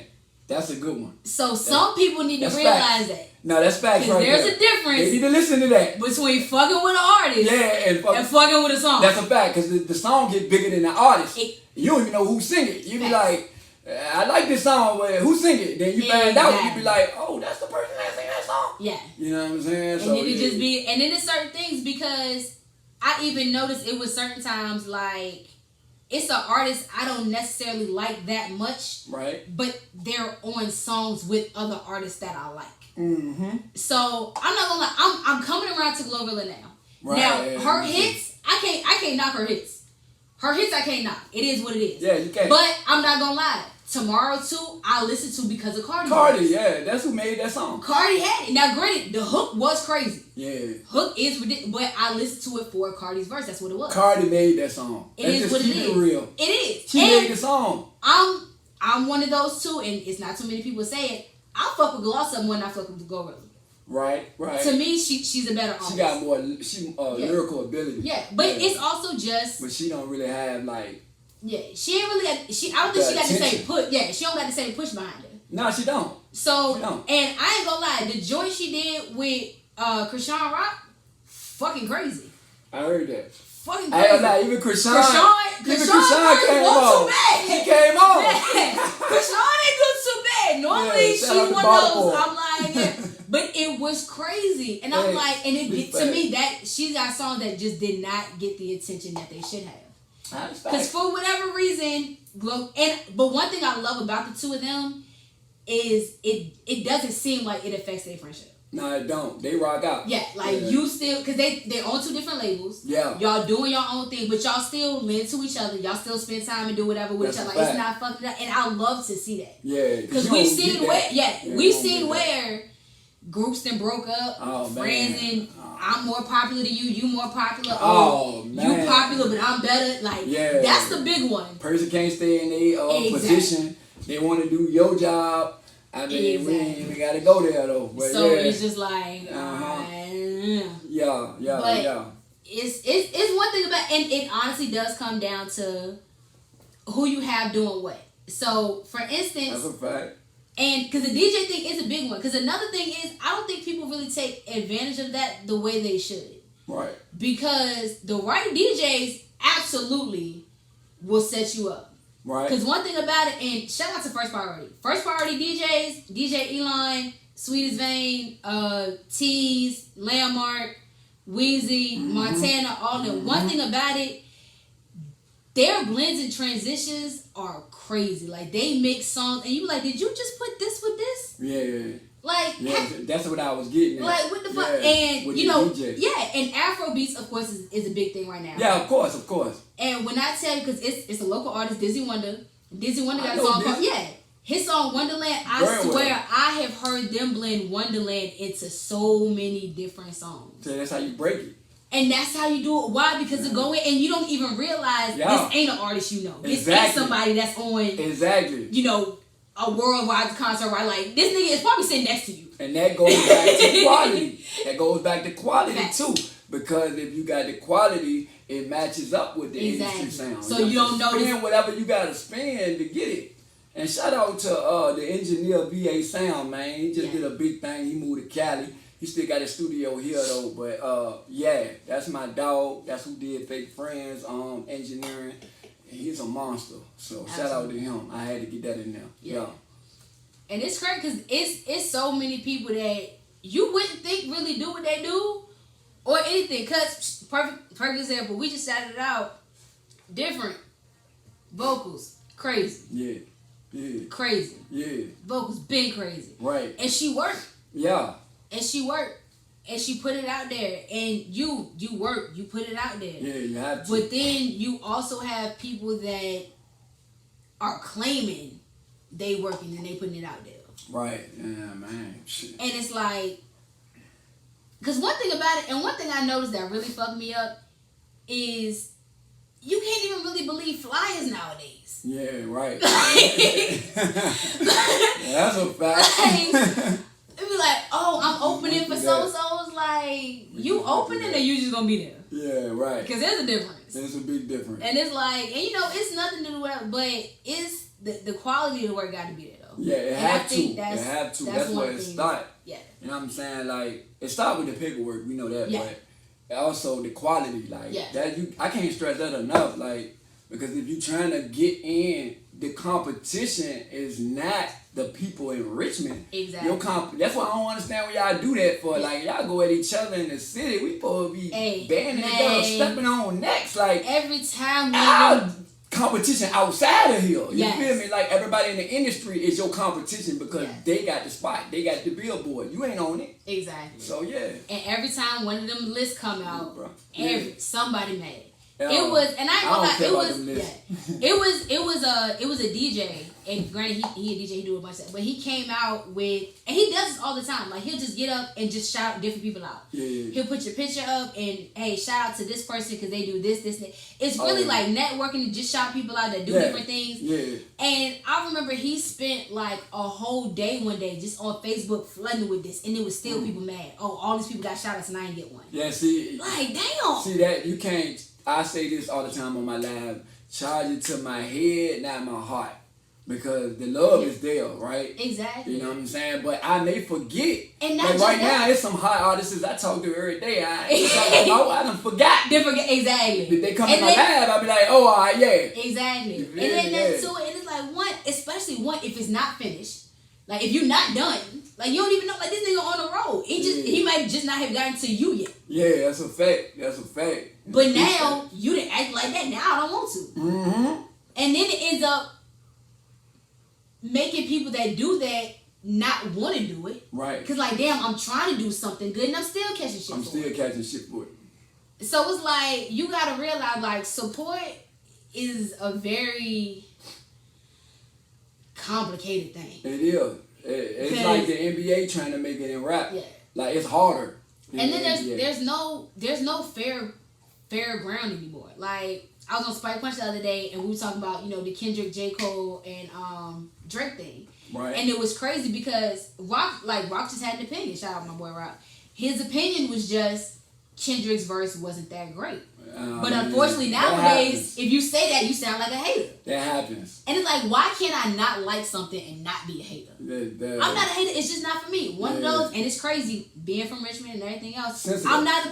That's a good one.
So some people need to realize that.
No, that's facts right there.
There's a difference.
They need to listen to that.
Between fucking with an artist and fucking with a song.
That's a fact, because the song gets bigger than the artist. You don't even know who sing it. You be like, I like this song, but who sing it? Then you find out, you be like, oh, that's the person that sing that song.
Yeah.
You know what I'm saying?
And then it just be, and then there's certain things, because I even noticed it was certain times like, it's an artist I don't necessarily like that much. Right. But they're on songs with other artists that I like. Mm-hmm. So I'm not gonna lie, I'm coming around to Glorilla now. Right. Now her hits, I can't knock her hits. Her hits I can't knock. It is what it is.
Yeah, you can't.
But I'm not gonna lie. Tomorrow too, I listen to because of Cardi.
Yeah, that's who made that song.
Cardi had it. Now, granted, the hook was crazy.
Yeah,
hook is ridiculous, but I listened to it for Cardi's verse. That's what it was.
Cardi made that song.
It is what it is.
Real.
It is.
She made the song.
I'm one of those too, and it's not too many people say it. I fuck with Glossa more than I fuck with Glorilla. Right. To me, she's a better artist.
She got more lyrical ability.
Yeah, but it's also just.
But she don't really have like.
Yeah, she ain't really got. I don't think she got the same push. Yeah, she don't got the same push behind her.
No, she don't.
So, and I ain't gonna lie, the joint she did with Krishan Rock, fucking crazy.
I heard that.
Fucking crazy. I ain't gonna lie,
even Krishan
came on.
She came on.
Yeah. Krishan ain't do too bad. Normally she one of those. I'm like, yeah. But it was crazy, and I'm like, and it to me that she's got songs that just did not get the attention that they should have. Because for whatever reason, but one thing I love about the two of them is it doesn't seem like it affects their friendship.
No, it don't. They rock out.
Yeah, you still, because they're on two different labels. Yeah. Y'all doing your own thing, but y'all still lend to each other. Y'all still spend time and do whatever with each other. Like, it's not fucking up. And I love to see that. Yeah. Because we've seen where groups then broke up, friends and I'm more popular than you more popular. You popular, but I'm better. Like, that's the big one.
Person can't stay in their position. They want to do your job. I mean, we ain't even got to go there, though. But
so it's just like, It's one thing about, and it honestly does come down to who you have doing what. So, for instance.
That's a fact.
And because the DJ thing is a big one. Because another thing is, I don't think people really take advantage of that the way they should. Right. Because the right DJs absolutely will set you up. Right. Because one thing about it, and shout out to First Priority. First Priority DJs, DJ Elon, Sweetest Vein, Tease, Landmark, Weezy, Montana, all them. One thing about it, their blends and transitions are crazy. Like, they make songs, and you be like, did you just put this with this? Yeah. Like,
that's what I was getting at.
Like, what the fuck? And, you know, and Afro beats, of course, is a big thing right now.
Yeah, of course. And
when I tell you, because it's a local artist, Dizzy Wonder got a song called, his song Wonderland, I swear, I have heard them blend Wonderland into so many different songs.
So that's how you break it.
And that's how you do it. Why? Because it go in and you don't even realize this ain't an artist you know. This ain't somebody that's on, you know, a worldwide concert where like, this nigga is probably sitting next to you.
And that goes back to quality. That goes back to quality too. Because if you got the quality, it matches up with the industry sound.
So you don't know
spend whatever you gotta spend to get it. And shout out to the engineer VA Sound, man. He just did a big thing. He moved to Cali. He still got his studio here though. But that's my dog. That's who did Fake Friends engineering. He's a monster. So shout out to him. I had to get that in there. Yeah.
And it's crazy because it's so many people that you wouldn't think really do what they do or anything. Because, perfect example, we just shouted out different vocals. Crazy. Yeah. Crazy. Yeah. Vocals been crazy. Right. And she worked. Yeah. And she worked. And she put it out there. And you work. You put it out there.
Yeah, you have to.
But then you also have people that are claiming they working and they putting it out there.
Right. Yeah, man. Shit.
And it's like, Because one thing about it, and one thing I noticed that really fucked me up is you can't even really believe flyers nowadays.
Yeah, right. That's a fact.
It'd be like, oh, I'm opening for so-and-so. It's like, you opening or you just gonna be there?
Yeah, right.
Because there's a difference.
There's a big difference.
And it's like, and you know, it's nothing to do with it, but it's the quality of the work got to be there, though.
Yeah, it had to. It had to. That's where it started.
Yeah.
You know what I'm saying? Like, it started with the paperwork. We know that. Yeah. But also the quality. Like, that I can't stress that enough. Like, because if you're trying to get in, the competition is not the people in Richmond.
Exactly.
That's why I don't understand what y'all do that for. Like, y'all go at each other in the city. We supposed to be banding together, stepping on necks. Like,
every time
competition outside of here. You feel me? Like, everybody in the industry is your competition because they got the spot. They got the billboard. You ain't on it.
Exactly.
So, yeah.
And every time one of them lists come out, somebody mad.
Yeah.
It was, and I ain't gonna lie, it was a DJ, and granted he a DJ, he do a bunch of that, but he came out with, and he does this all the time. Like, he'll just get up and just shout different people out.
Yeah.
He'll put your picture up and, hey, shout out to this person because they do this, that. It's really like networking to just shout people out that do different things.
Yeah.
And I remember he spent like a whole day one day just on Facebook flooding with this, and it was still people mad. Oh, all these people got shout outs and I ain't get one.
Yeah, see.
Like, damn.
See that, you can't. I say this all the time on my live. Charge it to my head, not my heart. Because the love is there, right?
Exactly.
You know what I'm saying? But I may forget.
And not
like right now, there's some hot artists I talk to every day. I done forgot.
Exactly.
They come in my live, I'll be like, oh, all right, yeah.
Exactly. And then that too, and it's like especially if it's not finished. Like, if you're not done, like, you don't even know, like, this nigga on the road. He might just not have gotten to you yet.
Yeah, that's a fact.
But now, you didn't act like that. Now I don't want to.
Mm-hmm.
And then it ends up making people that do that not want to do it.
Right.
Because, like, damn, I'm trying to do something good and I'm still catching shit
for it.
So it's like, you got to realize, like, support is a very complicated thing.
It is. It's like the NBA trying to make it in rap.
Yeah.
Like, it's harder.
And then there's no fair ground anymore. Like, I was on Spike Punch the other day and we were talking about, you know, the Kendrick, J. Cole, and Drake thing.
Right.
And it was crazy because Rock just had an opinion. Shout out my boy Rock. His opinion was just Kendrick's verse wasn't that great. But unfortunately nowadays, if you say that, you sound like a hater.
That happens.
And it's like, why can't I not like something and not be a hater? I'm not a hater. It's just not for me. One of those, and it's crazy being from Richmond and everything else.
Sensitive.
I'm not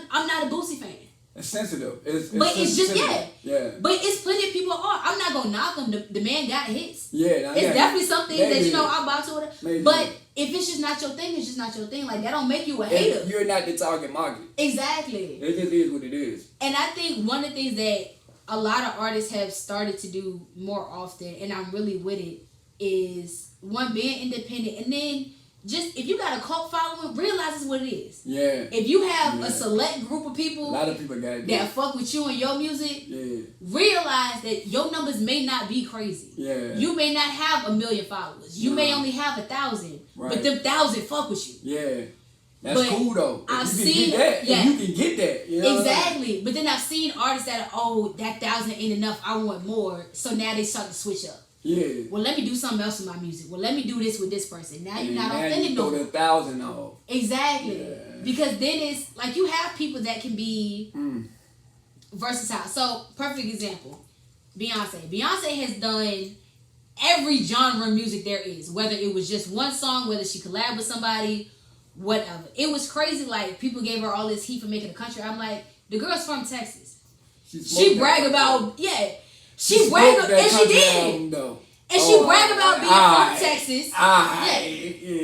a Boosie fan.
It's sensitive.
It's just
yeah.
But it's plenty of people are. I'm not gonna knock him. The man got hits.
Yeah.
It's definitely something that I'll buy to it. But if it's just not your thing, it's just not your thing. Like, that don't make you a hater.
You're not the target market.
Exactly.
It just is what it is.
And I think one of the things that a lot of artists have started to do more often, and I'm really with it, is one, being independent, and then just, if you got a cult following, realize it's what it is.
Yeah.
If you have a select group of people,
a lot of people got
that fuck with you and your music, realize that your numbers may not be crazy.
Yeah.
You may not have 1 million followers. You may only have 1,000. Right. But them 1,000 fuck with you.
Yeah. That's cool though.
I've
you
seen
that. Yeah. You can get that. You know
exactly. But then I've seen artists that that 1,000 ain't enough. I want more. So now they start to switch up.
Yeah.
Well, let me do something else with my music. Well, let me do this with this person. Now you're not authentic
no more. 1,000 off.
Exactly.
Yeah.
Because then it's like, you have people that can be versatile. So, perfect example, Beyonce. Beyonce has done every genre of music there is. Whether it was just one song, whether she collabed with somebody, whatever. It was crazy. Like, people gave her all this heat for making a country. I'm like, the girl's from Texas. She brag about, She bragged, and she did. And she bragged about being from Texas.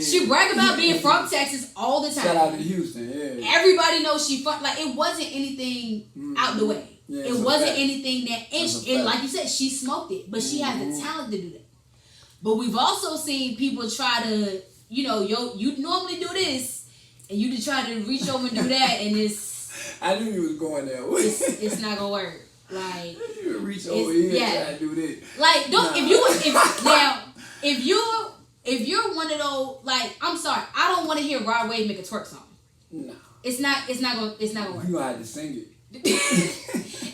She bragged about being from Texas all the time.
Shout out to Houston, yeah.
Everybody knows she from, like, it wasn't anything out the way.
Yeah,
it wasn't anything that, and like you said, she smoked it, but she had the talent to do that. But we've also seen people try to, you normally do this, and you just try to reach over and do that, and it's.
I knew you was going there.
It's not gonna work. Like,
you reach over here and try to do this.
Like, if you're one of those, like, I'm sorry, I don't want to hear Rod Wave make a twerk song.
No.
it's not gonna work.
You gonna have to sing it.
Even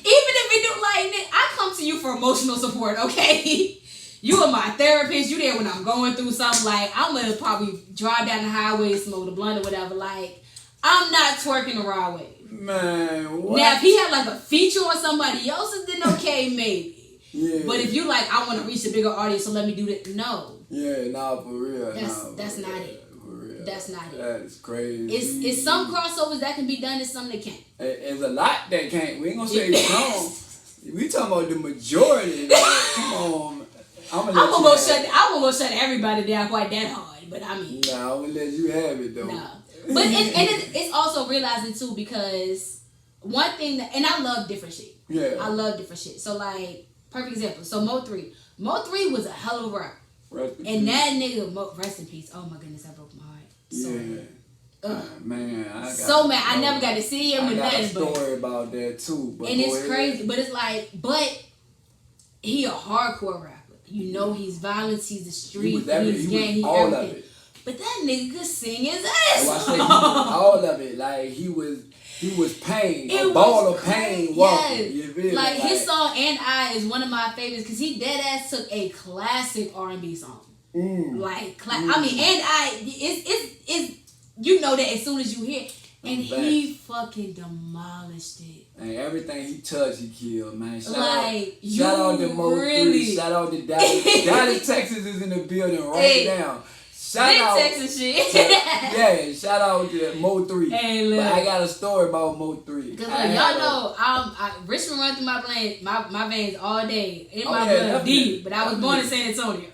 if it do like, I come to you for emotional support, okay? You are my therapist. You there when I'm going through something. Like, I'm gonna probably drive down the highway, smoke the blunt or whatever. Like, I'm not twerking the raw way.
Man, what?
Now, if he had like a feature on somebody else's, then okay, maybe.
Yeah.
But if you like, I want to reach a bigger audience, so let me do that. No.
Yeah, nah, for real.
That's not it. For real. That's not it.
That's crazy.
It's some crossovers that can be done and some that can't.
It's a lot that can't. We ain't gonna say some. We talking about the majority. Like, come on. I won't
go shut everybody down quite that hard, but I mean.
Nah, I'm gonna let you have it though.
Nah. But it's also realizing too, because one thing that, and I love different shit.
Yeah.
I love different shit. So like, perfect example. So Mo 3 was a hell of a rapper. And that nigga, rest in peace. Oh my goodness, that broke my heart. So
man,
so mad. I never got to see him.
I got a story about that too. But
and it's crazy, but it's like, but he a hardcore rapper. You know, he's violence, he's the street, he's gang, he's
all
everything.
of it.
But that nigga could sing his ass off.
He was all of it. Like he was pain, a ball of pain. Walking.
Yes. Like his song "And I" is one of my favorites because he dead ass took a classic R&B song. Like I mean, "And I" it's you know that as soon as you hear it. And he fucking demolished it.
And everything he touched, he killed, man. Shout
out
to Mo 3. Shout out to Dallas. Dallas, Texas is in the building right now. Shout out
Texas shit.
Yeah, shout out to Mo 3.
Hey, look.
But I got a story about Mo 3.
Cause y'all know, Richmond run through my veins all day. In my blood, deep. But I was born in San Antonio.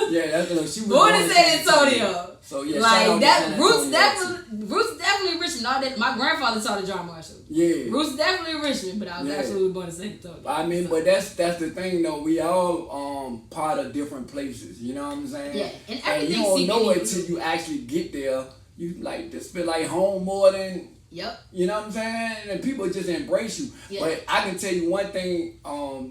Yeah, that's she was
born in San Antonio.
So yeah,
like that. Roots definitely Richmond. All that. My grandfather taught at John Marshall.
Yeah,
Roots definitely Richmond, but I was absolutely born in San Antonio.
I mean, but that's the thing though. We all part of different places. You know what I'm saying?
Yeah, and
you don't know it till you actually get there. You like this feel like home more than.
Yep.
You know what I'm saying? And people just embrace you. Yeah. But I can tell you one thing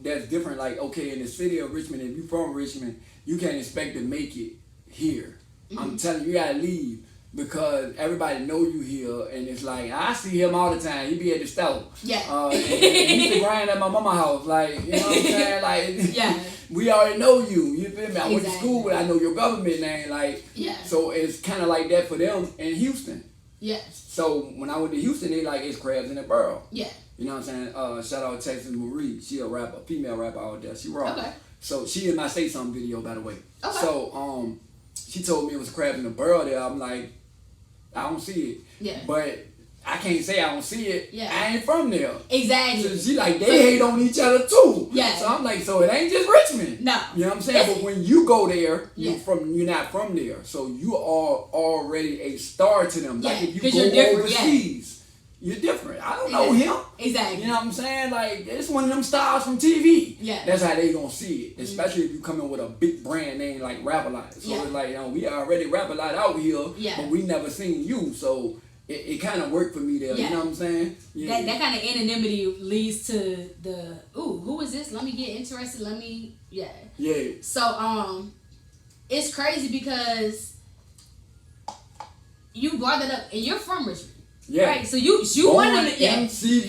that's different. Like, okay, in the city of Richmond, if you're from Richmond, you can't expect to make it here. Mm-hmm. I'm telling you, you gotta leave because everybody know you here, and it's like I see him all the time. He be at the store.
Yeah.
And he used to grind at my mama's house. Like, you know what I'm saying? Like,
yeah.
We already know you. You feel me? I went to school, but I know your government name. Like, so it's kind of like that for them in Houston.
Yes.
So when I went to Houston, they like it's crabs in the barrel.
Yeah.
You know what I'm saying? Shout out Texas Marie. She a rapper, female rapper out there. She raw.
Okay.
So she in my Say Something video, by the way.
Okay.
So she told me it was crabs in the barrel there. I'm like, I don't see it.
Yeah.
But I can't say I don't see it.
Yeah.
I ain't from there.
Exactly.
So she like, they hate on each other too.
Yeah.
So I'm like, so it ain't just Richmond.
No.
You know what I'm saying? But when you go there, you're not from there. So you are already a star to them.
Yeah.
Like if you go overseas, you're different. I don't know him.
Exactly.
You know what I'm saying? Like, it's one of them stars from TV.
Yeah.
That's how they gonna see it. Especially if you come in with a big brand name like Rap-A-Lot. So it's like, we already Rap-A-Lot out here, but we never seen you. So it kind of worked for me there. You know what I'm saying? Yeah.
That kind of anonymity leads to the, who is this? Let me get interested. Yeah. So, it's crazy because you brought that up and you're from Richmond. Yeah. Right. So you one of the
MCV.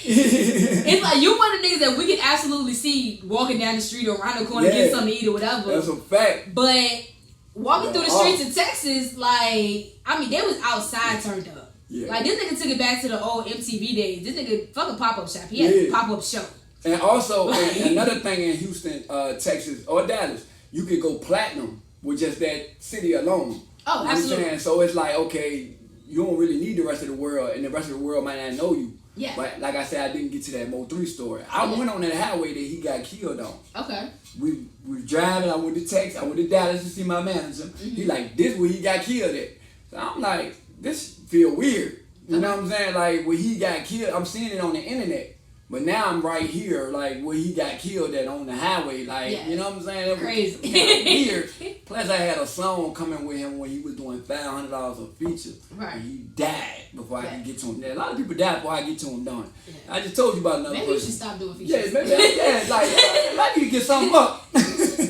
It's like you one of the niggas that we can absolutely see walking down the street or around the corner getting something to eat or whatever.
That's a fact.
But walking through the streets of Texas, like, I mean, they was outside turned up. Yeah. Like, this nigga took it back to the old MTV days. This nigga fucking pop-up shop. He had a pop-up show.
And also, another thing in Houston, Texas, or Dallas, you could go platinum with just that city alone.
Oh, absolutely.
Saying? So it's like, okay, you don't really need the rest of the world, and the rest of the world might not know you.
Yeah.
But like I said, I didn't get to that Mo 3 story. I went on that highway that he got killed on.
Okay.
We driving, I went to Texas, I went to Dallas to see my manager. Mm-hmm. He like, this where he got killed at. So I'm like, this feel weird. You know what I'm saying? Like, where he got killed, I'm seeing it on the internet. But now I'm right here, like, where he got killed at on the highway. Like, you know what I'm saying? It was
crazy.
Kind of weird. Plus, I had a song coming with him when he was doing $500 a feature.
Right.
And he died before I could get to him. A lot of people die before I get to him done. Yeah. I just told you about another person.
Maybe you should stop doing features.
Yeah, maybe, like, you get something up. I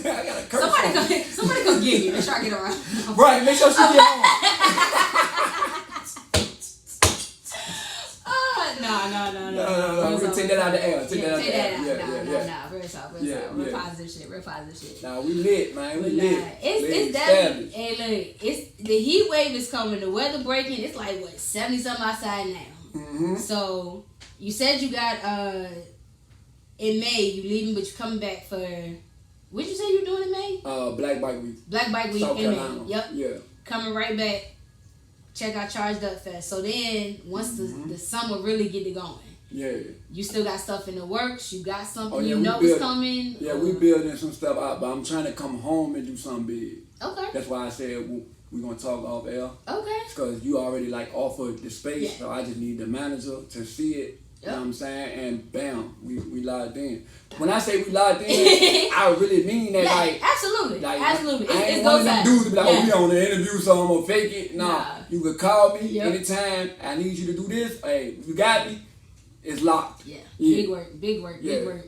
got a curse.
Somebody go get me. Let's try to get around.
Right, make sure she get on. take that out the air. Take that out
the
air.
Nah. Real talk. Real positive shit.
Nah, we lit, man. We lit.
It's definitely. Hey, look, it's the heat wave is coming. The weather breaking. It's like what 70 something outside now.
Mm-hmm.
So you said you got in May you leaving, but you coming back for. What you say you doing in May?
Black Bike Week.
Black Bike Week
South
in
Carolina.
May. Yep.
Yeah.
Coming right back. Check out Charged Up Fest. So then, once the summer really get it going, you still got stuff in the works. You got something you know is coming.
Yeah, we building some stuff out, but I'm trying to come home and do something big.
Okay.
That's why I said we're gonna talk off air.
Okay.
Because you already like offered the space, so I just need the manager to see it. You know what I'm saying? And bam, we locked in. When I say we locked in, I really mean that. Like,
absolutely.
Absolutely. I ain't one of them dudes to be like, oh, we on the interview, so I'm gonna fake it. Nah. You could call me anytime. I need you to do this. Hey, you got me. It's locked.
Yeah. Big work.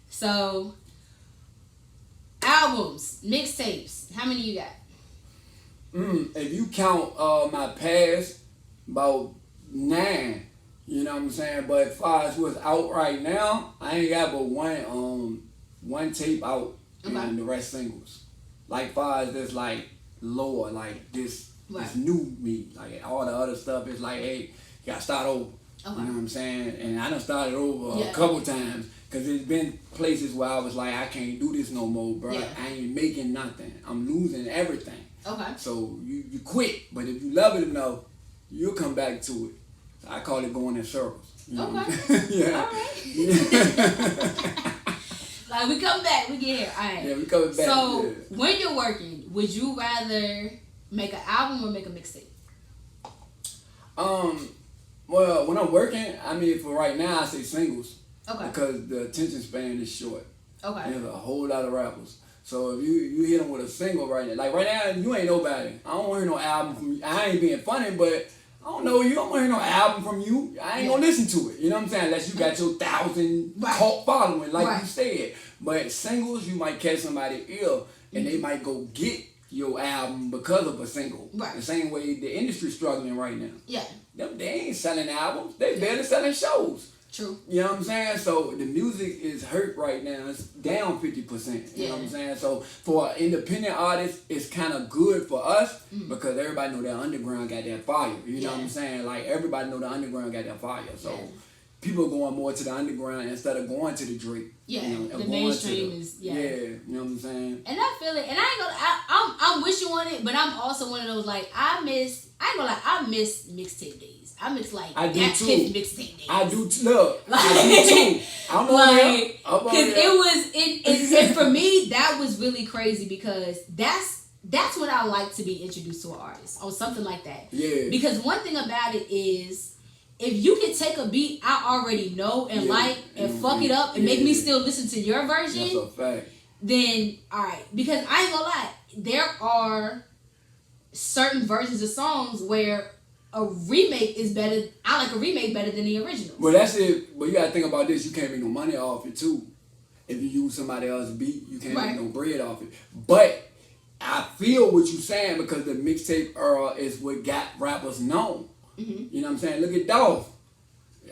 So, albums, mixtapes. How many you got?
If you count my past, about 9. You know what I'm saying? But as far as what's out right now, I ain't got but one tape out and the rest singles. Like far as this like Loah, like this new me. Like all the other stuff is like, hey, you gotta start over. You know what I'm saying? And I done started over a couple times. Cause there's been places where I was like, I can't do this no more, bro. I ain't making nothing. I'm losing everything. Okay. So you quit. But if you love it enough, you'll come back to it. I call it going in circles. You know?
Okay.
Yeah.
All right. Like we come back, we get here. All right.
Yeah, we coming back.
So when you're working, would you rather make an album or make a mixtape?
Well, when I'm working, I mean, for right now, I say singles. Okay. Because the attention span is short. Okay. And there's a whole lot of rappers. So if you hit them with a single right now, like right now, you ain't nobody. I don't want to hear no album from you. I ain't being funny, but I don't know you. I don't want to hear no album from you. I ain't gonna listen to it. You know what I'm saying? Unless you got your 1,000 cult following, like you said. But singles, you might catch somebody ill, and they might go get your album because of a single. Right. The same way the industry's struggling right now. Yeah. They ain't selling albums. They barely selling shows. True. You know what I'm saying? So the music is hurt right now. It's down 50%. You know what I'm saying? So for independent artists, it's kind of good for us because everybody know that underground got that fire. You know what I'm saying? Like everybody know the underground got that fire. So people are going more to the underground instead of going to the Drake. Yeah. You know, the mainstream is you know what I'm saying? And I feel it. And I ain't gonna. I'm with you on it, but I'm also one of those like I miss mixtape days. I miss like that mixtape days. I do too. Look, like, I do too. I'm like, because it was and for me that was really crazy because that's when I like to be introduced to an artist or something like that. Yeah. Because one thing about it is if you can take a beat I already know and like and fuck it up and make me still listen to your version, that's a fact. Then alright. Because I ain't gonna lie, there are certain versions of songs where a remake is better. I like a remake better than the original. Well, that's it. But you gotta think about this. You can't make no money off it too. If you use somebody else's beat, you can't make no bread off it. But I feel what you're saying because the mixtape era is what got rappers known. Mm-hmm. You know what I'm saying? Look at Dolph.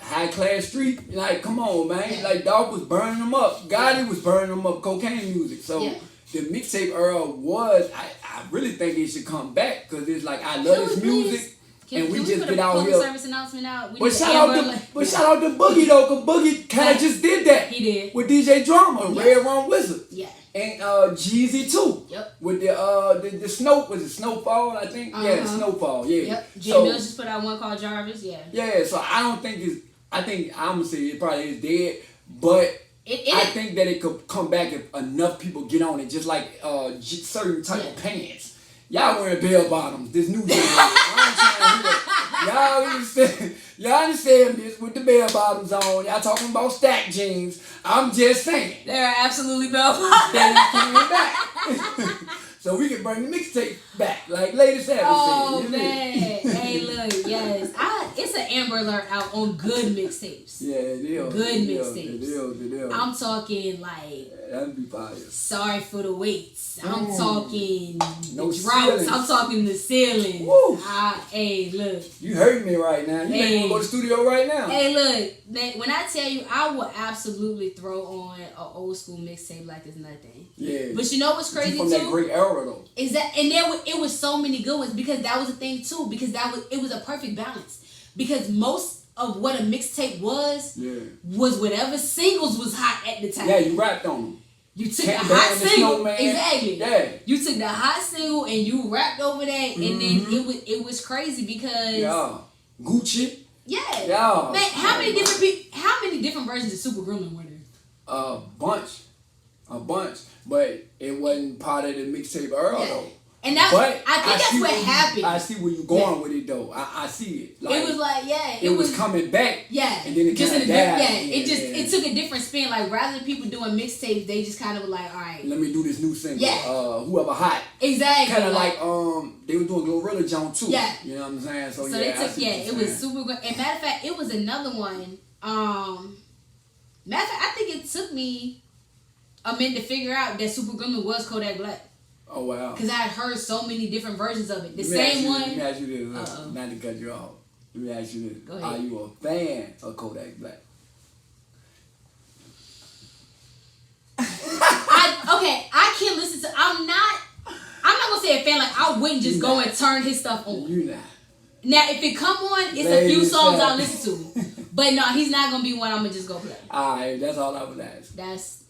High Class Street. Like, come on, man. Yeah. Like, Dolph was burning them up. Gotti was burning them up. Cocaine music. So the mixtape era was, I really think it should come back because it's like, I love this music. Can we just get out here? Service announcement out? But shout out to Boogie though, because Boogie kind of just did that. He did with DJ Drama, Red Rum Wizard, and Jeezy too. Yep. With the snow, was it Snowfall? I think Snowfall. Yeah. Yep. Jay Mills just put out one called Jarvis. Yeah. Yeah. So I don't think it's. I think I'm gonna say it probably is dead, but. I think that it could come back if enough people get on it, just like certain type of pants. Y'all wearing bell bottoms, this new generation. Y'all understand this with the bell bottoms on. Y'all talking about stack jeans. I'm just saying. They're absolutely bell bottoms. They're coming back. So we can bring the mixtape back, like Lady Savage said. Oh, man. Hey, look, yes. It's an
Amber Alert out on good mixtapes.
Yeah, it is.
Good mixtapes.
It is.
I'm talking like
that'd be fire.
Sorry for the Waits. I'm talking
no
the Droughts.
Ceilings.
I'm talking the Ceilings.
Woo.
Hey, look.
You hurt me right now. You ain't gonna go to the studio right now.
Hey, look. When I tell you, I will absolutely throw on an old school mixtape like it's nothing.
Yeah.
But you know what's crazy
from
too?
That great era though.
Is that and it was so many good ones because that was the thing too because it was a perfect balance because most of what a mixtape was whatever singles was hot at the time.
Yeah, you rapped on them.
You took the hot single, exactly. Yeah. You took the hot single and you rapped over that, and then it was crazy because
Gucci.
Yeah. Man, how many different versions of Super Gremlin were there?
A bunch, but it wasn't part of the mixtape era though.
And I think that's what happened.
I see where you're going with it though. I see it. Like,
it was like
it was coming back.
Yeah.
And then it just
it took a different spin. Like rather than people doing mixtapes, they just kind of were like, all right,
let me do this new single. Yeah. Whoever hot.
Exactly.
Kind of like they were doing Glorilla Jones too.
Yeah.
You know what I'm saying? So
they took it was super good. And matter of fact, it was another one. Matter of fact, I think it took me a minute to figure out that Super Gremlin was Kodak Black.
Oh wow!
Because I had heard so many different versions of it. The same one.
Let me ask you this. Not to cut you off. Let me ask you this.
Go ahead.
Are you a fan of Kodak Black?
I can't listen to. I'm not gonna say a fan. Like I wouldn't just go and turn his stuff on.
You not.
Now if it come on, it's a few songs I'll listen to. But no, he's not gonna be one I'm gonna just go play.
Alright, that's all I would ask.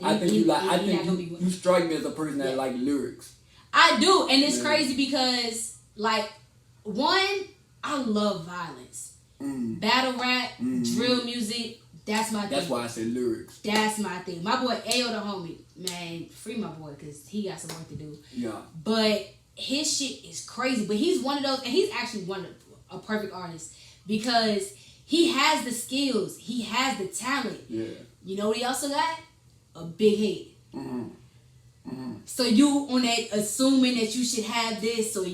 I think you strike me as a person that like lyrics.
I do, and it's crazy because like one, I love violence. Battle rap, drill music, that's my thing.
That's why I said lyrics.
That's my thing. My boy Ayo the homie, man, free my boy because he got some work to do.
Yeah.
But his shit is crazy. But he's one of those, and he's actually a perfect artist because he has the skills, he has the talent.
Yeah.
You know what he also got? A big head. So you on that assuming that you should have this, so it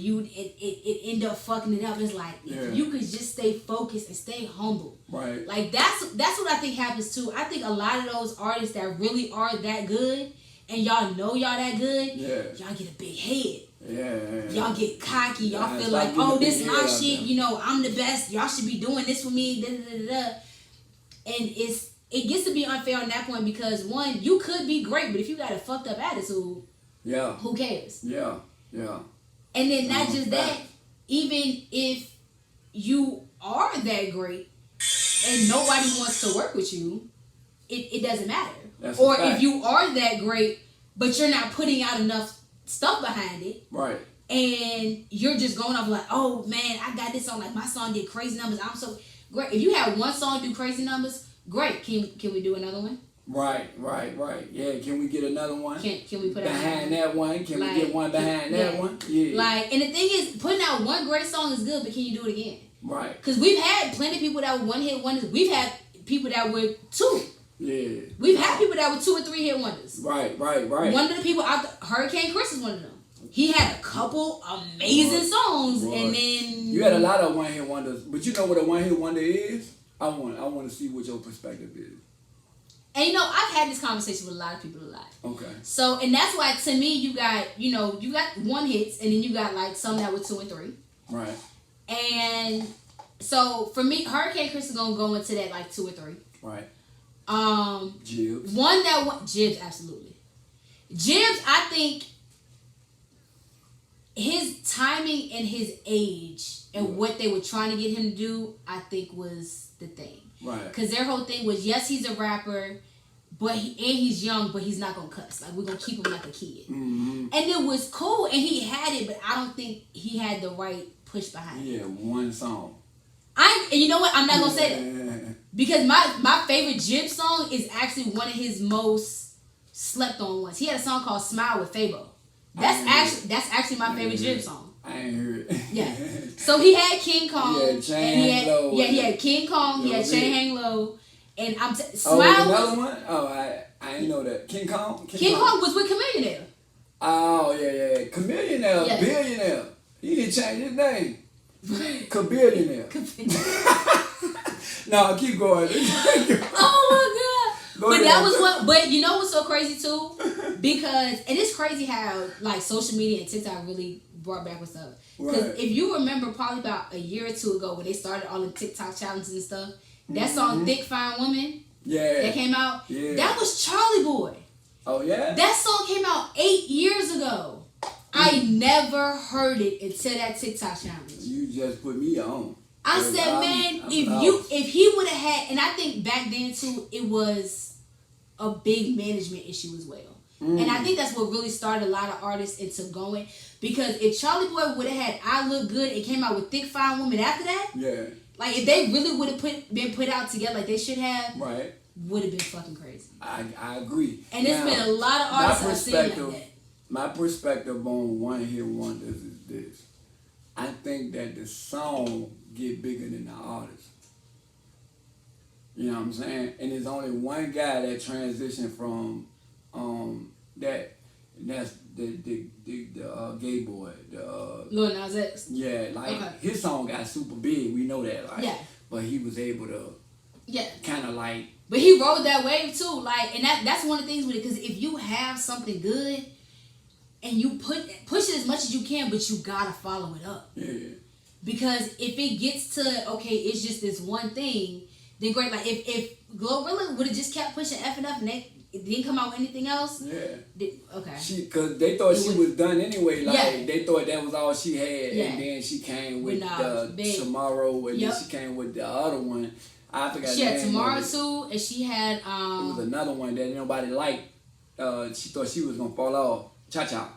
end up fucking it up. It's like if you could just stay focused and stay humble.
Right.
Like that's what I think happens too. I think a lot of those artists that really are that good, and y'all know y'all that good, y'all get a big head.
Yeah.
Y'all get cocky. Y'all feel like, oh, this is my shit. You know, I'm the best. Y'all should be doing this for me. Da, da, da, da. And it gets to be unfair on that point because one, you could be great, but if you got a fucked up attitude, who cares?
Yeah.
And then not just that, even if you are that great and nobody wants to work with you, it doesn't matter. Or if you are that great, but you're not putting out enough stuff behind it.
Right.
And you're just going off like, oh man, I got this song. Like my song did crazy numbers. I'm so great. If you have one song do crazy numbers, great. Can we do another one?
Right. Yeah, can we get another one?
Can we put
behind that one? Can we get one behind that one? Yeah.
Like, and the thing is, putting out one great song is good, but can you do it again?
Right.
Because we've had plenty of people that were one-hit wonders. We've had people that were two.
Yeah.
We've had people that were 2 or 3 hit wonders.
Right.
One of the people out there, Hurricane Chris is one of them. He had a couple amazing songs, and then
you had a lot of one-hit wonders. But you know what a one-hit wonder is? I want to see what your perspective is.
And you know, I've had this conversation with a lot of people a lot.
Okay.
So, and that's why to me, you got one hits, and then you got like some that were 2 and 3.
Right.
And so for me, Hurricane Chris is gonna go into that like 2 or 3.
Right.
Jibs. Jibs, absolutely. Jibs, I think his timing and his age and what they were trying to get him to do, I think was the thing.
Right.
Because their whole thing was, yes, he's a rapper, but he's young, but he's not gonna cuss. Like we're gonna keep him like a kid.
Mm-hmm.
And it was cool, and he had it, but I don't think he had the right push behind it.
Yeah, one song.
And you know what? I'm not gonna say that because my favorite Jib song is actually one of his most slept on ones. He had a song called "Smile" with Fabo. That's actually my favorite Jib song.
I ain't heard it.
Yeah. So he had King Kong.
Yeah, Chain Hang Low.
Yeah, he had King Kong. He had Chain Hang Low. And
Smile another one? Oh, I didn't know that. King Kong?
King Kong was with Chameleon.
Oh, yeah. Chameleon, billionaire. He didn't change his name. Cabillionaire. No, keep going.
Oh my god. But that was what. But you know what's so crazy too? Because and it's crazy how like social media and TikTok really brought back with stuff. Because if you remember, probably about a year or two ago when they started all the TikTok challenges and stuff, that song "Thick Fine Woman," that came out. Yeah. That was Charlie Boy. Oh yeah. That song came out 8 years ago. I never heard it until that TikTok challenge.
You just put me on.
I said, man, if he would have had, and I think back then too, it was a big management issue as well. And I think that's what really started a lot of artists into going. Because if Charlie Boy would have had I Look Good and came out with Thick Fine Woman after that, like if they really would have been put out together like they should have, would have been fucking crazy.
I agree.
And there's been a lot of artists I've seen like that.
My perspective on One Hit Wonders is this. I think that the song get bigger than the artist. You know what I'm saying? And there's only one guy that transitioned from that's the gay boy,
Lil Nas X.
Yeah, like his song got super big. We know that, like. Yeah. But he was able to. Yeah. Kind of like.
But he rode that wave too, like, and that's one of the things with it. Because if you have something good, and you push it as much as you can, but you gotta follow it up. Yeah. Because if it gets to okay, it's just this one thing, then great. Like if Glorilla would have just kept pushing F and they didn't come out with anything else. Yeah. Okay. Because
they thought she was done anyway. Like they thought that was all she had, and then she came with Tomorrow, and then she came with the other one. I forgot.
She had Tomorrow too, and she had
it was another one that nobody liked. She thought she was gonna fall off. Cha-Cha.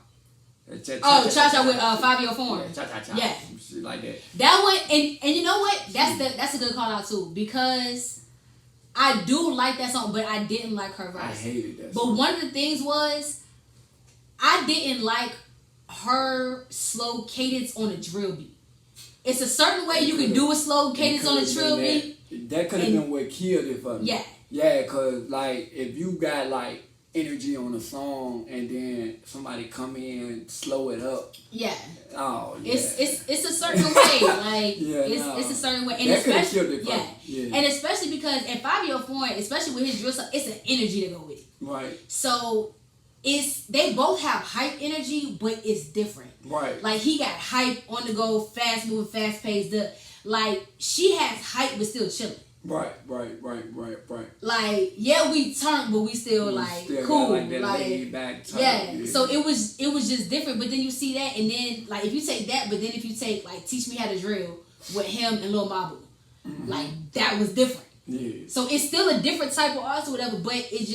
Cha-Cha with Fabio Foreign.
Yeah, Cha-Cha. Yeah. Shit like that.
That one, and you know what? That's a good call out too, because I do like that song, but I didn't like her verse.
I hated that
song. But one of the things was, I didn't like her slow cadence on a drill beat. It's a certain way you can do a slow cadence on a drill beat.
That could have been what killed it for me. Yeah. Yeah, because like, if you got like, energy on a song and then somebody come in and slow it up. Yeah. Oh yeah. It's a certain way. Like it's a certain way. And that especially and especially because in Fabio Foreign, especially with his drill stuff, it's an energy to go with it. Right. So they both have hype energy, but it's different. Right. Like he got hype on the go, fast moving, fast paced. Like she has hype but still chilling. Right. Like, yeah, we turned, but we still cool. Like laid back turn. Yeah. So it was just different. But then you see that, and then like if you take that, but then if you take like Teach Me How to Drill with him and Lil Mabu, like that was different. Yeah. So it's still a different type of art or whatever, but it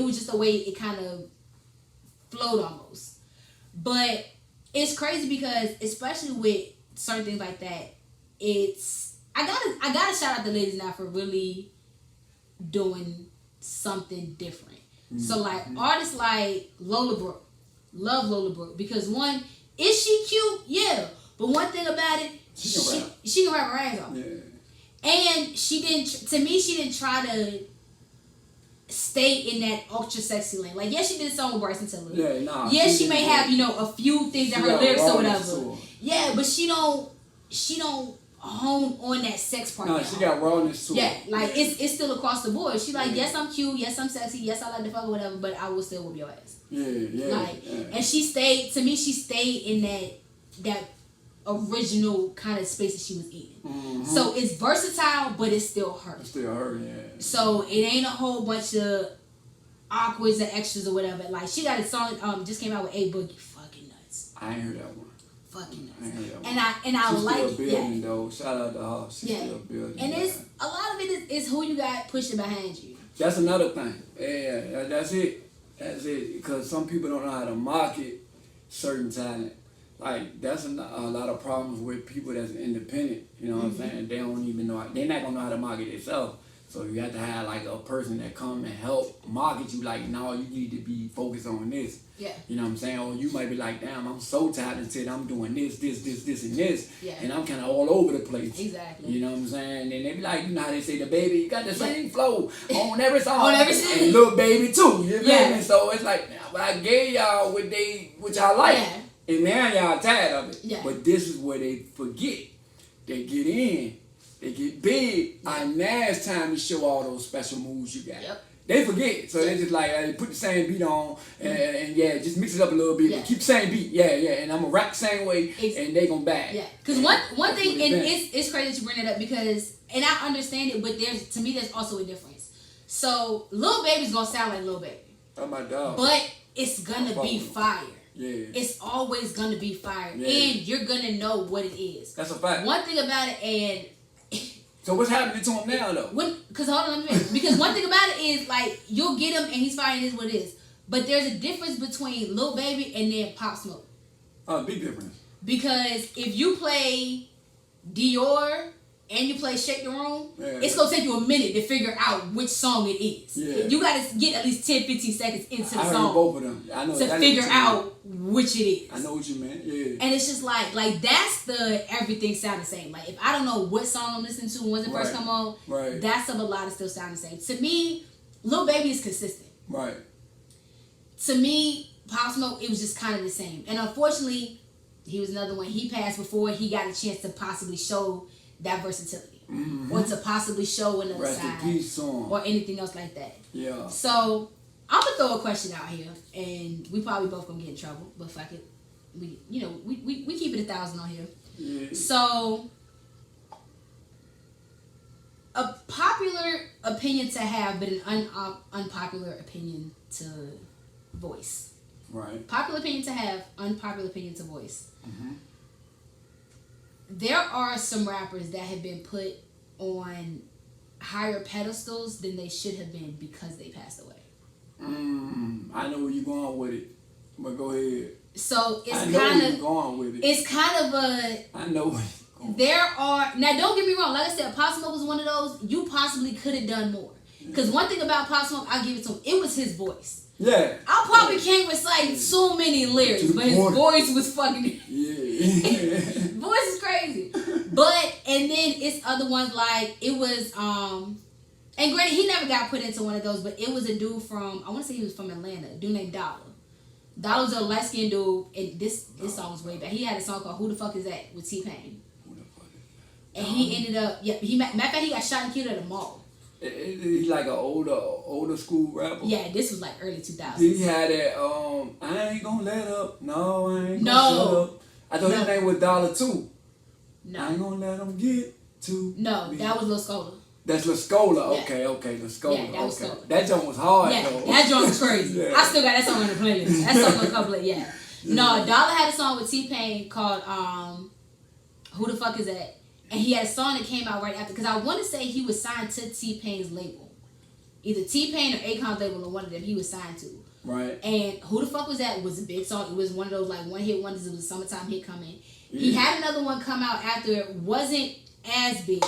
was just the way it kind of flowed almost. But it's crazy because especially with certain things like that, I gotta shout out the ladies now for really doing something different. Mm-hmm. So like artists like Lola Brooke, love Lola Brooke because one, is she cute? Yeah, but one thing about it, she can rap her ass off. Yeah. And she didn't try to stay in that ultra sexy lane. Like she did a song with Bryson Tiller. Yeah, nah. Yeah, she may have a few things in her lyrics or whatever. Yeah, but she don't hone on that sex part. No, she got rawness too.
Yeah, like it's still across the board. She like, yes, I'm cute, yes, I'm sexy, yes, I like to fuck or whatever, but I will still whoop your ass. Yeah. Like, and she stayed in that original kind of space that she was in. Mm-hmm. So it's versatile, but it's still her.
It's still her, yeah.
So it ain't a whole bunch of awkwards and extras or whatever. Like she got a song just came out with A Boogie, fucking nuts.
I ain't heard that one.
Fucking nuts. And I
she's
like
still building though. Shout out to her. She's still building.
And it's a lot of it is who you got pushing behind you.
That's another thing. Yeah, that's it. Because some people don't know how to market certain talent. Like that's a lot of problems with people that's independent. You know what I'm saying? They don't even know. They're not gonna know how to market themselves. So you have to have like a person that come and help market you. Like, no, you need to be focused on this. Yeah. You know what I'm saying? Or you might be like, damn, I'm so talented. I'm doing this, and this. Yeah. And I'm kind of all over the place. Exactly. You know what I'm saying? And they be like, you know how they say, the baby, you got the same flow on every song. On every song. And Lil Baby too. You know? So it's like, but I gave y'all what y'all like. Yeah. And now y'all tired of it. Yeah. But this is where they forget. They get in. they get big, and now it's time to show all those special moves you got. Yep. They forget, so they just like put the same beat on and just mix it up a little bit, but keep the same beat, and I'm gonna rap the same way, and they gonna back.
Yeah, because one thing, and it's crazy that you bring it up because, and I understand it, but there's also a difference. So Lil Baby's gonna sound like Lil Baby.
Oh my dog.
But it's gonna be fire.
Yeah.
It's always gonna be fire, and you're gonna know what it is.
That's a fact.
One thing about it, and
so what's happening to him now though?
Because hold on, let me finish. Because one thing about it is like you'll get him and he's fire and it is what it is. But there's a difference between Lil Baby and then Pop Smoke.
Oh, big difference.
Because if you play Dior and you play Shake the Room, it's gonna take you a minute to figure out which song it is. Yeah. You gotta get at least 10-15 seconds into the song.
Heard both of them. I know
to figure out which it is.
I know what you meant. Yeah.
And it's just like that's the everything sound the same. Like if I don't know what song I'm listening to when it first come on, that's a lot of still sound the same. To me, Lil Baby is consistent. Right. To me, Pop Smoke, it was just kind of the same. And unfortunately, he was another one. He passed before he got a chance to possibly show that versatility, or to possibly show another side, or anything else like that. Yeah. So I'm gonna throw a question out here, and we probably both gonna get in trouble, but fuck it, we keep it 1,000 on here. Yeah. So a popular opinion to have, but an unpopular opinion to voice. Right. Popular opinion to have, unpopular opinion to voice. Mm-hmm. There are some rappers that have been put on higher pedestals than they should have been because they passed away.
I know where you're going with it, but go ahead.
So it's
kind of
It's kind of a.
I know where you're going.
There are now. Don't get me wrong. Like I said, Pop Smoke was one of those. You possibly could have done more. Because one thing about Pop Smoke, I'll give it to him. It was his voice. Yeah. I probably can't recite so many lyrics, but his voice was fucking. Voice is crazy. But and then it's other ones like it was and granted he never got put into one of those, but it was a dude from I want to say he was from Atlanta, a dude named Dollar. Dollar was a light skinned dude, and this song was way back. He had a song called "Who the Fuck Is That" with T-Pain. And he ended up matter of fact he got shot and killed at a mall.
He's like an older school rapper.
Yeah, this was like early 2000s.
He had that I ain't gonna let up. No, I ain't gonna shut up. I thought his name was Dollar too. No. I ain't gonna let him get to me.
That was Lil Scola.
That's Lil Scola. Okay, Lil Scola.
Yeah, that was Scola.
That joint was hard though.
That joint was crazy. I still got that song on the playlist. That song on a couple of No, Dollar had a song with T-Pain called Who the Fuck Is That? And he had a song that came out right after, because I want to say he was signed to T-Pain's label. Either T-Pain or Akon's label, or one of them he was signed to. Right. And Who the Fuck Was That was a big song. It was one of those like one-hit wonders. It was a summertime hit coming. Yeah. He had another one come out after it. Wasn't as big.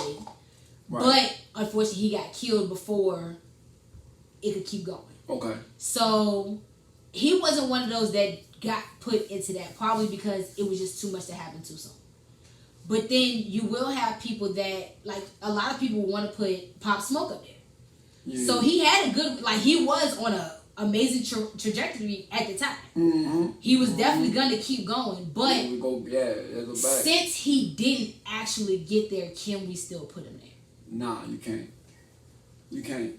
Right. But unfortunately he got killed before it could keep going. Okay. So he wasn't one of those that got put into that, probably because it was just too much to happen too soon. But then you will have people that, like, a lot of people want to put Pop Smoke up there. Yeah. So he had a good, like, he was on a amazing trajectory at the time. Mm-hmm. He was definitely going to keep going. But since he didn't actually get there, can we still put him there?
Nah, you can't. You can't.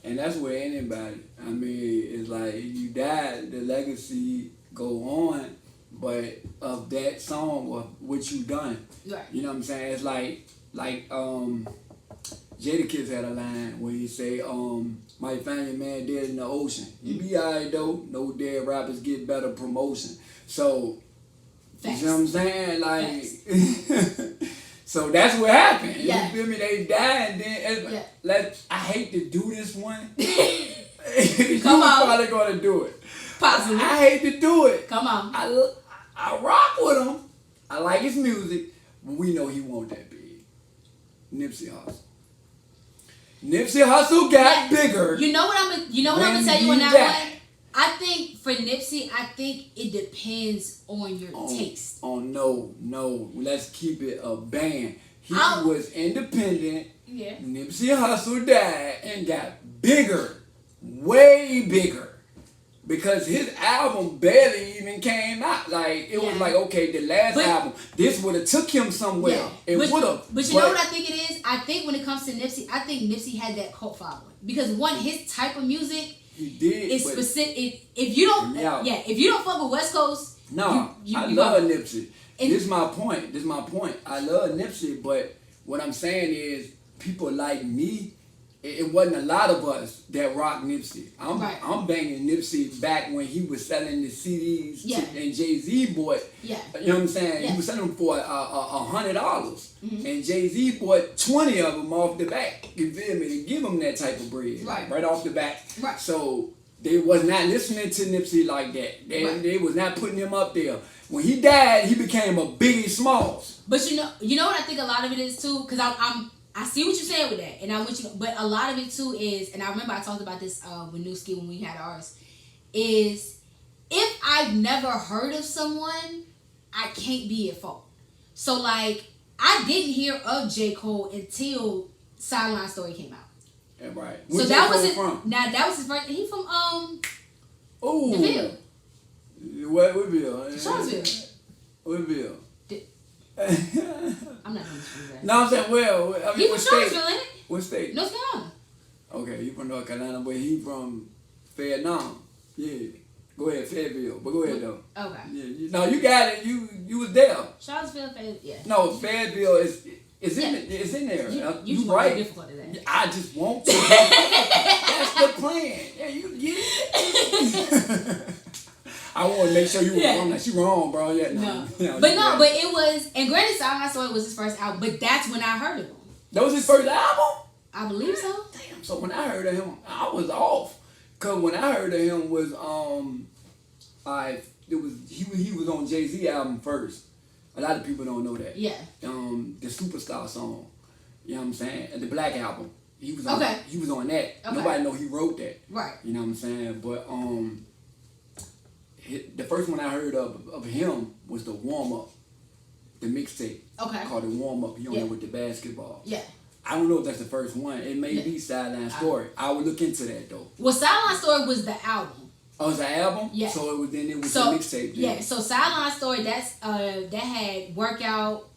And that's where anybody, I mean, it's like, you die, the legacy go on. But of that song or what you done, right. You know what I'm saying? It's like Jadakiss had a line where he say, might find your man dead in the ocean. You be alright though, no dead rappers get better promotion. So, Facts. You know what I'm saying? Like, so that's what happened. Yeah. You feel me? They died and then, I hate to do this one.
Come on.
Probably gonna do it.
Possibly.
I hate to do it.
Come on.
I rock with him. I like his music, but we know he won't that big. Nipsey Hussle. Nipsey Hussle got bigger.
You know what I'm gonna tell you on that one? I think for Nipsey, I think it depends on your taste.
No. Let's keep it a band. He was independent. Yeah. Nipsey Hussle died and got bigger. Way bigger. Because his album barely even came out. Like, it was like, okay, the last album, this would have took him somewhere.
Yeah.
It would have.
But you know what I think it is? I think when it comes to Nipsey, I think Nipsey had that cult following. Because one, his type of music is specific. If you don't, if you don't fuck with West Coast,
I love Nipsey. This is my point. I love Nipsey, but what I'm saying is, people like me, it wasn't a lot of us that rock Nipsey. I'm banging Nipsey back when he was selling the CDs and Jay-Z bought. Yeah. You know what I'm saying? Yeah. He was selling them for $100, and Jay-Z bought 20 of them off the back. You feel me? To give him that type of bread, right off the bat. Right. So they was not listening to Nipsey like that. They was not putting him up there. When he died, he became a Biggie Smalls.
But you know what I think a lot of it is too, because I see what you're saying with that, and I want you. But a lot of it too is, and I remember I talked about this with Newski when we had ours, is if I've never heard of someone, I can't be at fault. So like, I didn't hear of J. Cole until Sideline Story came out.
Yeah, right.
So that was it. Now that was his first. He from the Ville.
What Ville?
Charlottesville.
What Ville?
I'm not going to
No, I'm saying,
he from Charlottesville, ain't it?
What state?
North Carolina.
Okay, he from North Carolina, but he from Vietnam. Yeah. Go ahead, Fayetteville. But go ahead, though.
Okay.
Yeah, no, you got it. You was there.
Charlottesville, Fayetteville, yeah.
No, Fayetteville is it's in there. You right.
Difficult to that.
I just want to. That's the plan. Yeah, you get it. I want to make sure you were wrong. Like, she wrong, bro. Yeah, no.
But it was, and granted, Sideline Story was his first album, but that's when I heard of him.
That was his first album?
I believe so.
Damn. So when I heard of him, I was off. Cause when I heard of him was he was on Jay-Z album first. A lot of people don't know that. Yeah. The Superstar song. You know what I'm saying? And the Black album. He was on that. Okay. Nobody know he wrote that. Right. You know what I'm saying? But the first one I heard of him was the Warm Up, the mixtape. Okay. Called the Warm Up. He on there with the basketball. Yeah. I don't know if that's the first one. It may be Sideline Story. I would look into that though.
Well, Sideline Story was the album.
Oh, it's an album? Yeah. So it was the mixtape.
Yeah. So Sideline Story, that had Workout,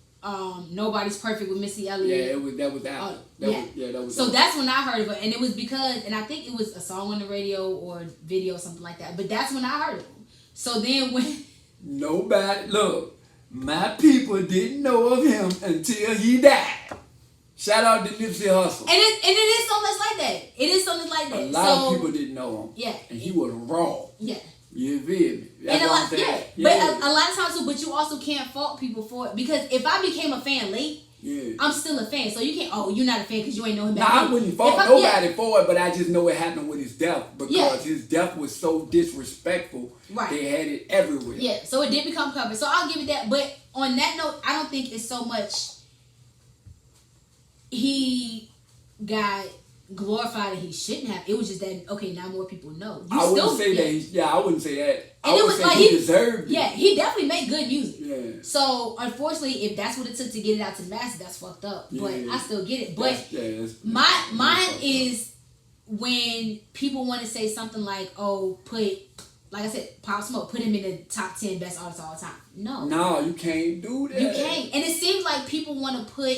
Nobody's Perfect with Missy Elliott.
Yeah, that was the album. That was.
So that's when I heard of it, and it was because, and I think it was a song on the radio or video, something like that. But that's when I heard of him. So then when
look, my people didn't know of him until he died. Shout out to Nipsey Hussle.
And it is something like that. It is something like that.
A lot of people didn't know him. Yeah. And he was raw. Yeah. You feel me? That's what I'm saying.
But a lot of times too, but you also can't fault people for it. Because if I became a fan late, I'm still a fan. So you can't, you're not a fan because you ain't know him back then.
I wouldn't fault nobody for it, but I just know it happened with his death. Because his death was so disrespectful. Right. They had it everywhere.
Yeah. So it did become covered. So I'll give it that. But on that note, I don't think it's so much he got glorified and he shouldn't have. It was just that, okay, now more people know.
I wouldn't say that. I wouldn't say that. And I would say he deserved it.
Yeah, he definitely made good music. Yeah. So, unfortunately, if that's what it took to get it out to the masses, that's fucked up. But I still get it. But mine is when people want to say something like, like I said, Pop Smoke, put him in the top 10 best artists of all time.
No, you can't do that.
You can't. And it seems like people want to put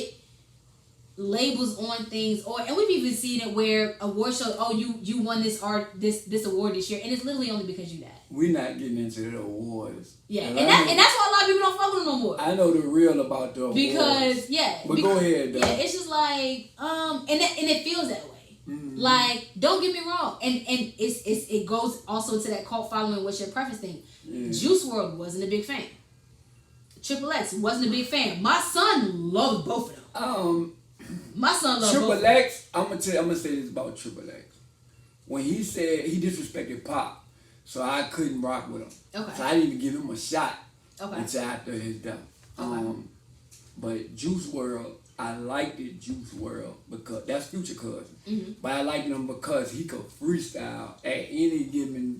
labels on things, and we've even seen it where award shows, you won this award this year, and it's literally only because you died.
We're not getting into the awards.
Yeah, and that's why a lot of people don't fuck with them no more.
I know the real about the awards. But go ahead though.
Yeah, it's just like and it feels that way. Mm-hmm. Like, don't get me wrong, and it goes also to that cult following, what's your preference thing. Yeah. Juice WRLD wasn't a big fan. Triple X wasn't a big fan. My son loved both of them. My son loved
Triple X. I'm gonna say this about Triple X. When he said he disrespected Pop, so I couldn't rock with him. Okay. So I didn't even give him a shot until after his death. Okay. But Juice WRLD, I liked the Juice WRLD because that's Future cousin. But I liked him because he could freestyle at any given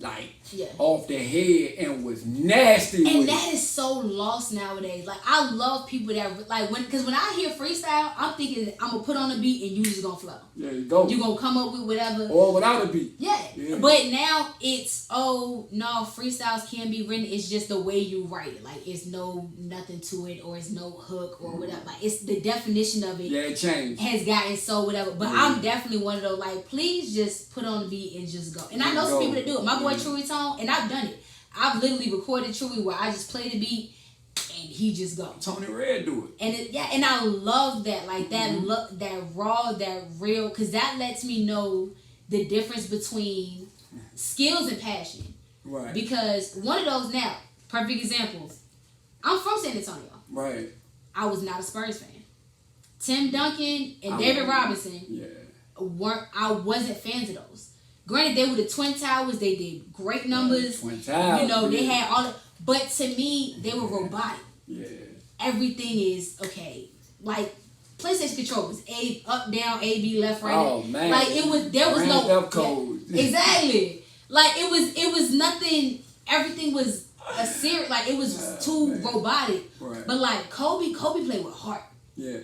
off the head and was nasty.
And that is so lost nowadays. Like I love people that because when I hear freestyle, I'm thinking I'm gonna put on a beat and you just gonna flow.
There you go.
You gonna come up with whatever.
Or without a beat.
Yeah. But now it's freestyles can be written. It's just the way you write it. Like it's nothing to it, or it's no hook or whatever. Like it's the definition of it.
Yeah, it changed.
Has gotten so whatever. But I'm definitely one of those please just put on the beat and just go. And I know some people that do it. My boy Chewy Tone, and I've done it. I've literally recorded Chewy where I just play the beat and he just go.
Tony Red do it.
And I love that. Like that that raw, that real, because that lets me know the difference between skills and passion.
Right.
Because one of those now, perfect example. I'm from San Antonio.
Right.
I was not a Spurs fan. Tim Duncan and David Robinson I wasn't fans of those. Granted, they were the Twin Towers. They did great numbers.
Twin Towers.
They had all but to me, they were robotic. Yeah. Everything is okay. Like PlayStation controllers, A up, down, A, B, left, right.
Oh man.
Like there was no code. Exactly. Like it was nothing. Everything was a serious. Like it was too robotic. Right. But like Kobe played with heart. Yeah.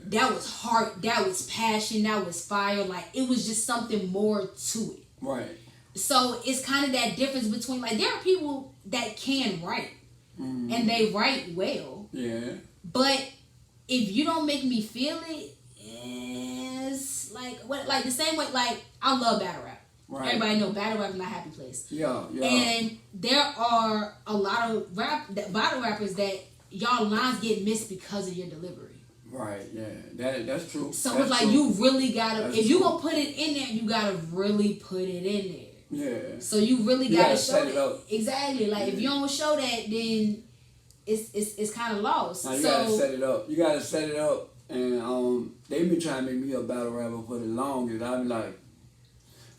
That was heart. That was passion. That was fire. Like it was just something more to it. Right. So it's kind of that difference between there are people that can write and they write well. Yeah. But if you don't make me feel it, it's like the same way. Like I love battle rap. Right. Everybody know battle rap is my happy place. Yeah. And there are a lot of battle rappers that y'all lines get missed because of your delivery. Right, yeah, that's true. So that's it's true. You really gotta, if you gonna put it in there, you gotta really put it in there. Yeah. So you really gotta show it up. Exactly. If you don't show that, then it's kind of lost.
Now you gotta set it up. You gotta set it up, and they've been trying to make me a battle rapper for the longest. I'm like,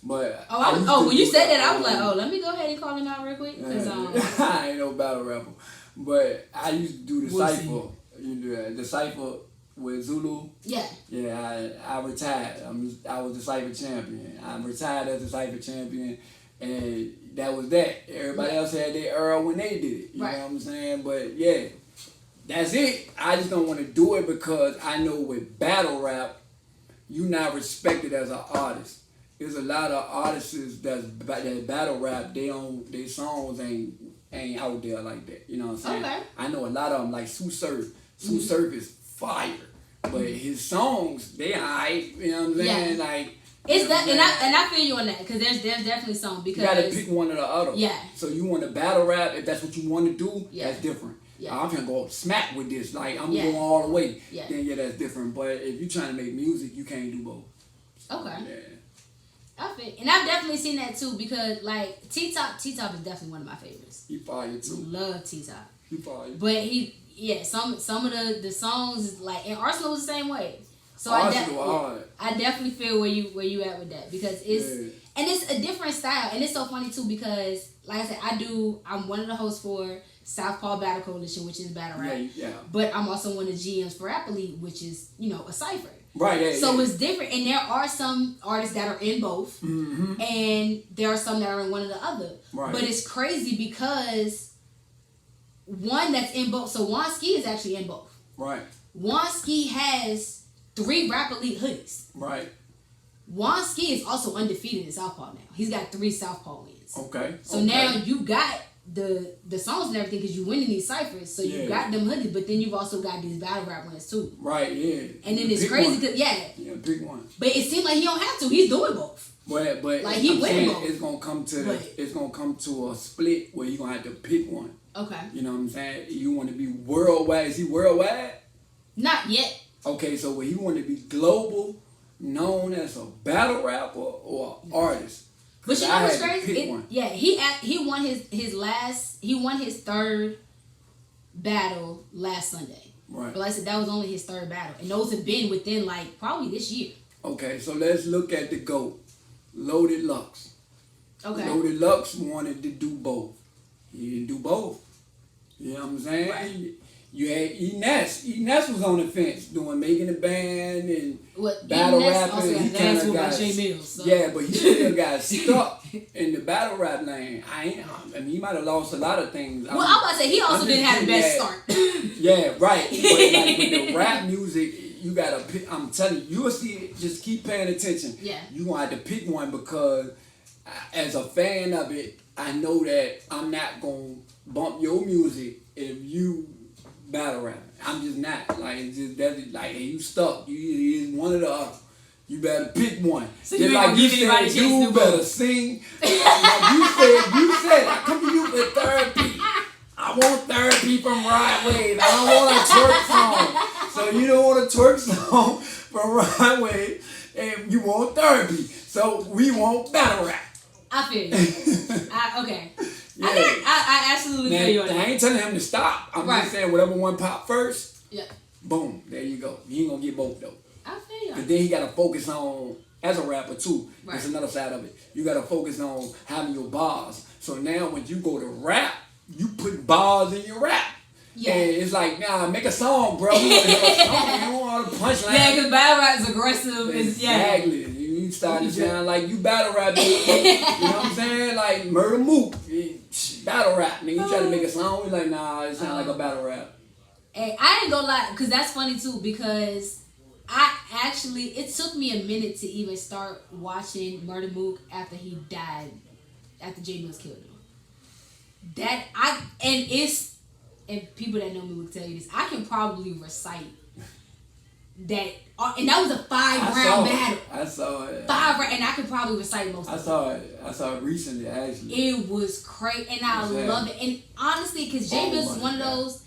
but
when you said that, I was like, let me go ahead and call him out real quick.
I ain't no battle rapper, but I used to do the cipher. You do the cipher. With Zulu, I retired. I was the Cypher champion. I retired as the Cypher champion, and that was that. Everybody else had their era when they did it. You know what I'm saying? But yeah, that's it. I just don't want to do it because I know with battle rap, you're not respected as an artist. There's a lot of artists that battle rap. Their songs ain't out there like that. You know what I'm saying? Okay. I know a lot of them like Sue Surf. Sue Surf is fire. But his songs, they alright, you know what I'm saying? Yeah. Like
it's that, and I feel you on that because there's definitely some because
you gotta pick one or the other. Yeah. So you want to battle rap if that's what you want to do. Yeah. That's different. Yeah. I'm gonna go smack with this. Like I'm going all the way. Yeah. Then that's different. But if you're trying to make music, you can't do both. Okay. Yeah.
I feel, and I've definitely seen that too because like T-Top is definitely one of my favorites.
He fire too.
Love T-Top.
He fire.
But some of the songs and Arsenal was the same way. So I definitely feel where you at with that because it's a different style and it's so funny too because like I said I'm one of the hosts for Southpaw Battle Coalition, which is battle rap. Yeah. But I'm also one of the GMs for Rap Elite, which is a cipher. Right. Yeah, so it's different, and there are some artists that are in both, and there are some that are in one or the other. Right. But it's crazy because one that's in both. So Juan Ski is actually in both. Right. Juan Ski has 3 Rap Elite hoodies. Right. Juan Ski is also undefeated in Southpaw now. He's got 3 Southpaw wins. Okay. So now you got the songs and everything because you winning these ciphers. So you got them hoodies, but then you've also got these battle rap wins too. Right. Yeah. And then it's crazy because yeah,
pick one.
But it seems like he don't have to. He's doing both.
But like he winning both. It's gonna come to a split where you're gonna have to pick one. Okay. You know what I'm saying? You want to be worldwide. Is he worldwide?
Not yet.
Okay, so when he want to be global, known as a battle rapper or artist.
But you know what's crazy? He won his 3rd battle last Sunday. Right. But like I said, that was only his 3rd battle. And those have been within probably this year.
Okay, so let's look at the GOAT. Loaded Lux. Okay. Loaded Lux wanted to do both. He didn't do both. You know what I'm saying? Right. You had E-Ness. E-Ness was on the fence doing Making the Band and
what,
battle rapping.
He kind of got J Mills. So.
Yeah, but he still got stuck in the battle rap lane. I mean, he might have lost a lot of things.
Well, I'm about to say he also didn't have the best start.
Yeah, right. But like with the rap music, you gotta pick. I'm telling you, you'll see it. Just keep paying attention.
Yeah.
You gonna have to pick one because as a fan of it, I know that I'm not gonna bump your music if you battle rap. I'm just not. Like, it's just that's like, hey, you stuck. You is one of the other. You better pick one.
So just like you said,
you better sing. Like you said, I come to you with therapy. I want therapy from Rod Wave. I don't want a twerk song. So you don't want a twerk song from Rod Wave, and you want therapy. So we want battle rap.
I feel you. Okay. Yeah. I absolutely feel you on that.
I ain't telling him to stop. I'm just saying whatever one pop first.
Yeah.
Boom. There you go. You ain't gonna get both though.
I feel you.
Because then he gotta focus on, as a rapper too.
Right.
That's another side of it. You gotta focus on having your bars. So now when you go to rap, you put bars in your rap. Yeah. And it's like, nah, make a song, bro. You don't want to punchline.
Yeah, because battle rap is aggressive.
Exactly. You start to sound like you battle rap. You know what I'm saying? Like Murder Mook. Battle rap. Nigga, you try to make a song, you're like, nah, it sound like a battle rap.
Hey, I ain't gonna lie, because that's funny too, because it took me a minute to even start watching Murder Mook after he died, after J Mills killed him. And people that know me will tell you this, I can probably recite that, and that was a 5-round battle.
I saw it.
5 rounds, and I could probably recite most of it.
I saw it recently, actually.
It was crazy, and I love it. And honestly, because J Mills is one of those,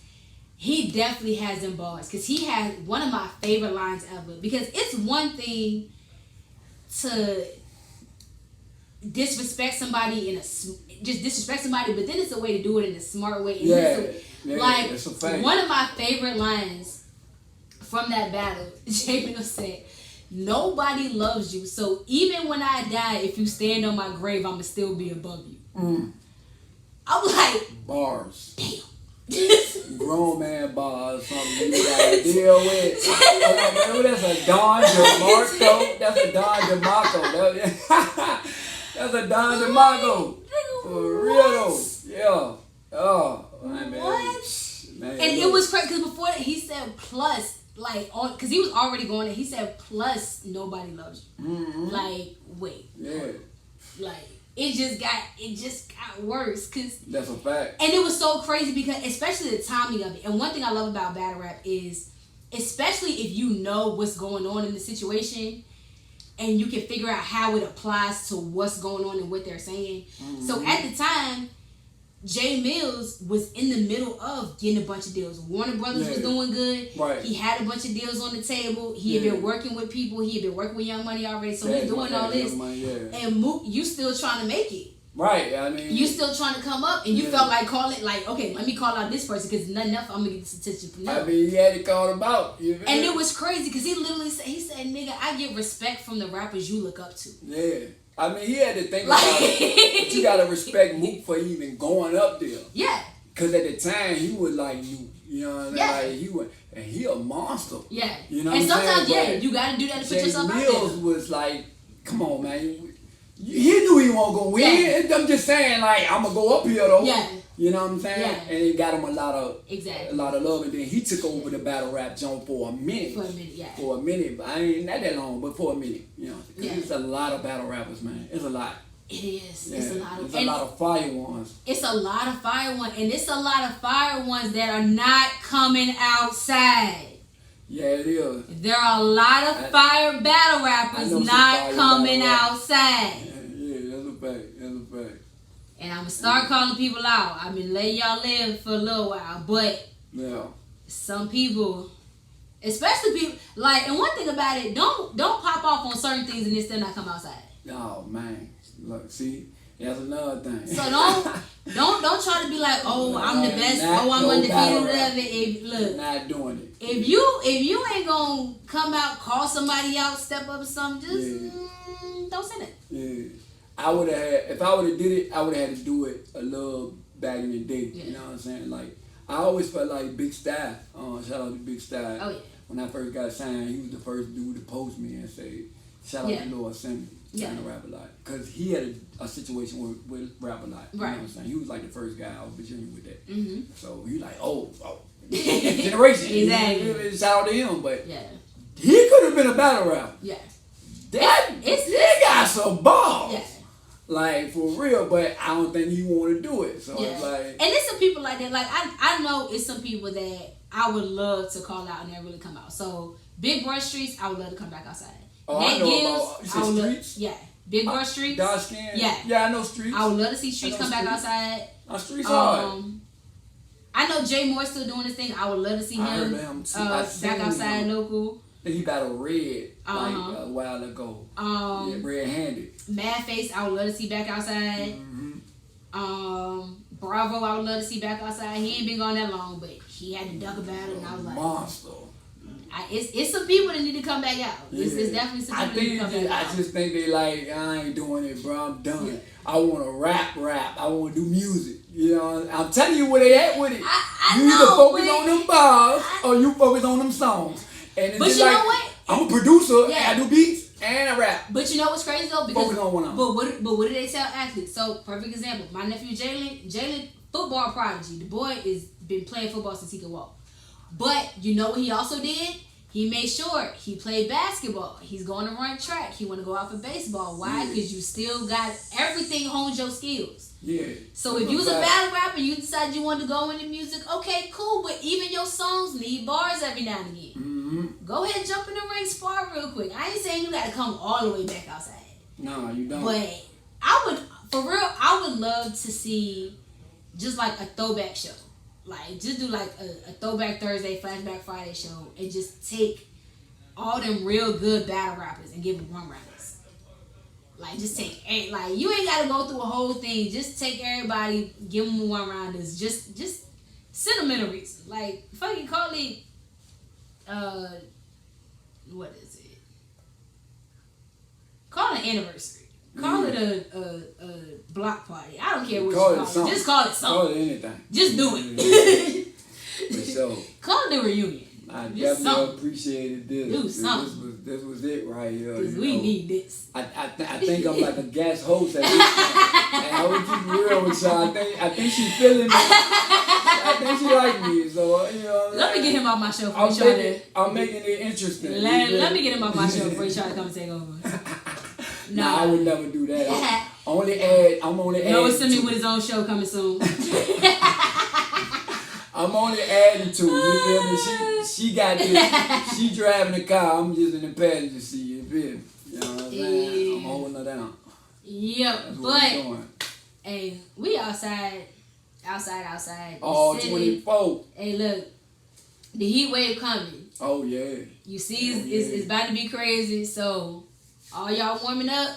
he definitely has them bars. Because he has one of my favorite lines ever. Because it's one thing to disrespect somebody just disrespect somebody, but then it's a way to do it in a smart way. And like, one of my favorite lines from that battle, J Mills said, "Nobody loves you, so even when I die, if you stand on my grave, I'ma still be above you." I'm like,
bars.
Damn.
Grown man bars, something you gotta deal with. That's a Don DeMarco. That's a Don DeMarco. That's a Don DeMarco. For real though. Yeah. Oh, man. Man,
and it was crazy because before that he said plus, like, on, because he was already going there. He said plus nobody loves you. Mm-hmm. Like, wait.
Yeah.
Like, it just got worse. Cause,
that's a fact.
And it was so crazy because, especially the timing of it. And one thing I love about battle rap is, especially if you know what's going on in the situation, and you can figure out how it applies to what's going on and what they're saying. Mm-hmm. So at the time, J Mills was in the middle of getting a bunch of deals. Warner Brothers was doing good.
Right.
He had a bunch of deals on the table. He had been working with people. He had been working with Young Money already. So he's doing all this. And Mook, you still trying to make it.
Right. I mean,
you still trying to come up, and you felt like calling, like, okay, let me call out this person because nothing else, I'm gonna get this attention from them.
I mean, he had to call him out.
And it was crazy because he literally said, "Nigga, I get respect from the rappers you look up to."
Yeah. I mean, he had to think about it. But you gotta respect Mook for even going up there.
Yeah.
Cause at the time he was like you know what I mean? Like he a monster.
Yeah.
You know
and
what I'm
sometimes you gotta do that to put yourself out there.
Mills was like, come on, man. He knew he wasn't gonna win. Yeah. I'm just saying, like, I'm gonna go up here though.
Yeah.
You know what I'm saying?
Yeah.
And it got him a lot of love, and then he took over the battle rap joint for a minute. For a minute, but I ain't not that long, but for a minute. You know, because it's a lot of battle rappers, man. It's a lot.
It is. Yeah. It's a lot of.
It's a lot of fire ones.
It's a lot of fire ones, and it's a lot of fire ones that are not coming outside.
Yeah, it is.
There are a lot of fire battle rappers not coming outside.
Yeah, that's a fact. That's a fact.
And I'm gonna start calling people out. I've been letting y'all live for a little while, but some people, especially people, like, and one thing about it, don't pop off on certain things and then still not come outside.
Oh man, look, see, that's another thing.
So don't try to be like, oh, I'm the best, I'm undefeated, whatever.
Not doing it.
If you ain't gonna come out, call somebody out, step up or something, just don't say that.
Yeah. I would have had, if I would have did it, I would have had to do it a little back in the day. You know what I'm saying? Like, I always felt like Big Sty. Shout out to Big Sty.
Oh yeah.
When I first got signed, he was the first dude to post me and say, "Shout out to Loah Simmons." Trying to rap a lot, because he had a situation with rap a lot. You know what I'm saying? He was like the first guy out of Virginia with that. Mm-hmm. So he like, generation.
Exactly.
Shout out to him, but he could have been a battle rapper. Yeah. He got some balls. Yeah. Like, for real, but I don't think he want to do it. So it's like...
And there's some people like that. Like, I know it's some people that I would love to call out and never really come out. So, Big Brush Streets, I would love to come back outside.
Oh, I know about... Streets?
Big Brush Streets.
Dark skin?
Yeah.
Yeah, I know Streets.
I would love to see Streets come back outside.
Streets hard.
I know Jay Moore still doing his thing. I would love to see him back outside local.
He battled Red like a while ago. Red-handed.
Mad Face, I would love to see back outside. Mm-hmm. Bravo, I would love to see back outside. He ain't been gone that long, but he had to duck a battle, and I was like,
monster.
It's some people that need to come back out. It's definitely some people that need to come back out.
I just think they like, I ain't doing it, bro. I'm done. Yeah. I want to rap. I want to do music. You know, I'm telling you where they at with it. You either focus on them bars or you focus on them songs. And
but you know what?
I'm a producer and I do beats and I rap.
But you know what's crazy though? Because
focus on one of them.
But what do they tell athletes? So perfect example. My nephew Jalen, football prodigy. The boy is been playing football since he could walk. But you know what he also did? He made sure he played basketball. He's going to run track. He want to go out for baseball. Why? Because you still got everything hones your skills. Yeah. So if you was a battle rapper and you decided you wanted to go into music, okay, cool. But even your songs need bars every now and again. Mm-hmm. Go ahead, jump in the ring, spar real quick. I ain't saying you got to come all the way back outside.
No, you don't.
But I would love to see just like a throwback show. Like, just do like a Throwback Thursday, Flashback Friday show and just take all them real good battle rappers and give them one rounds. Like, just take, like, you ain't got to go through a whole thing. Just take everybody, give them one rounders. Just sentimental reason. Like, fucking call it, what is it? Call it an anniversary. Call it a block party. I don't care what you call it. Just call it something.
Call it anything.
Just do it.
For sure.
Call it a reunion.
I definitely appreciated this.
Do something.
This was it right here.
Because we need this.
I think I'm like a guest host at this point. And I would keep real with y'all. I think she feeling me. I think she like me. So, you know.
Let me get him off my show before
I'm making it interesting.
Let me get him off my show before he try to come and take over.
No, I would never do that. I'm only add.
Loah send me with his own show coming soon.
I'm only adding to it. You feel me? She got this. She driving the car. I'm just in the passenger seat. You feel me? You know what I'm saying? I'm holding her down.
Yep. But hey, we outside.
All 24.
Hey, look, the heat wave coming.
Oh yeah.
You see, it's about to be crazy. So. All y'all warming up.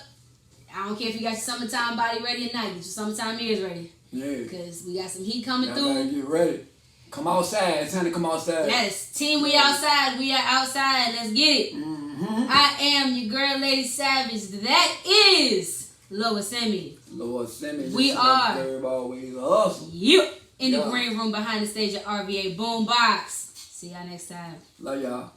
I don't care if you got your summertime body ready or not. Get your summertime ears ready. Yeah. Because we got some heat coming through.
Gotta get ready. Come outside. It's time to come outside.
Yes. Team, we outside. We are outside. Let's get it. Mm-hmm. I am your girl, Lady Savage. That is Loah Simmons.
Loah Simmons.
We are.
Always awesome.
Yep. In the green room behind the stage at RVA Boombox. See y'all next time.
Love y'all.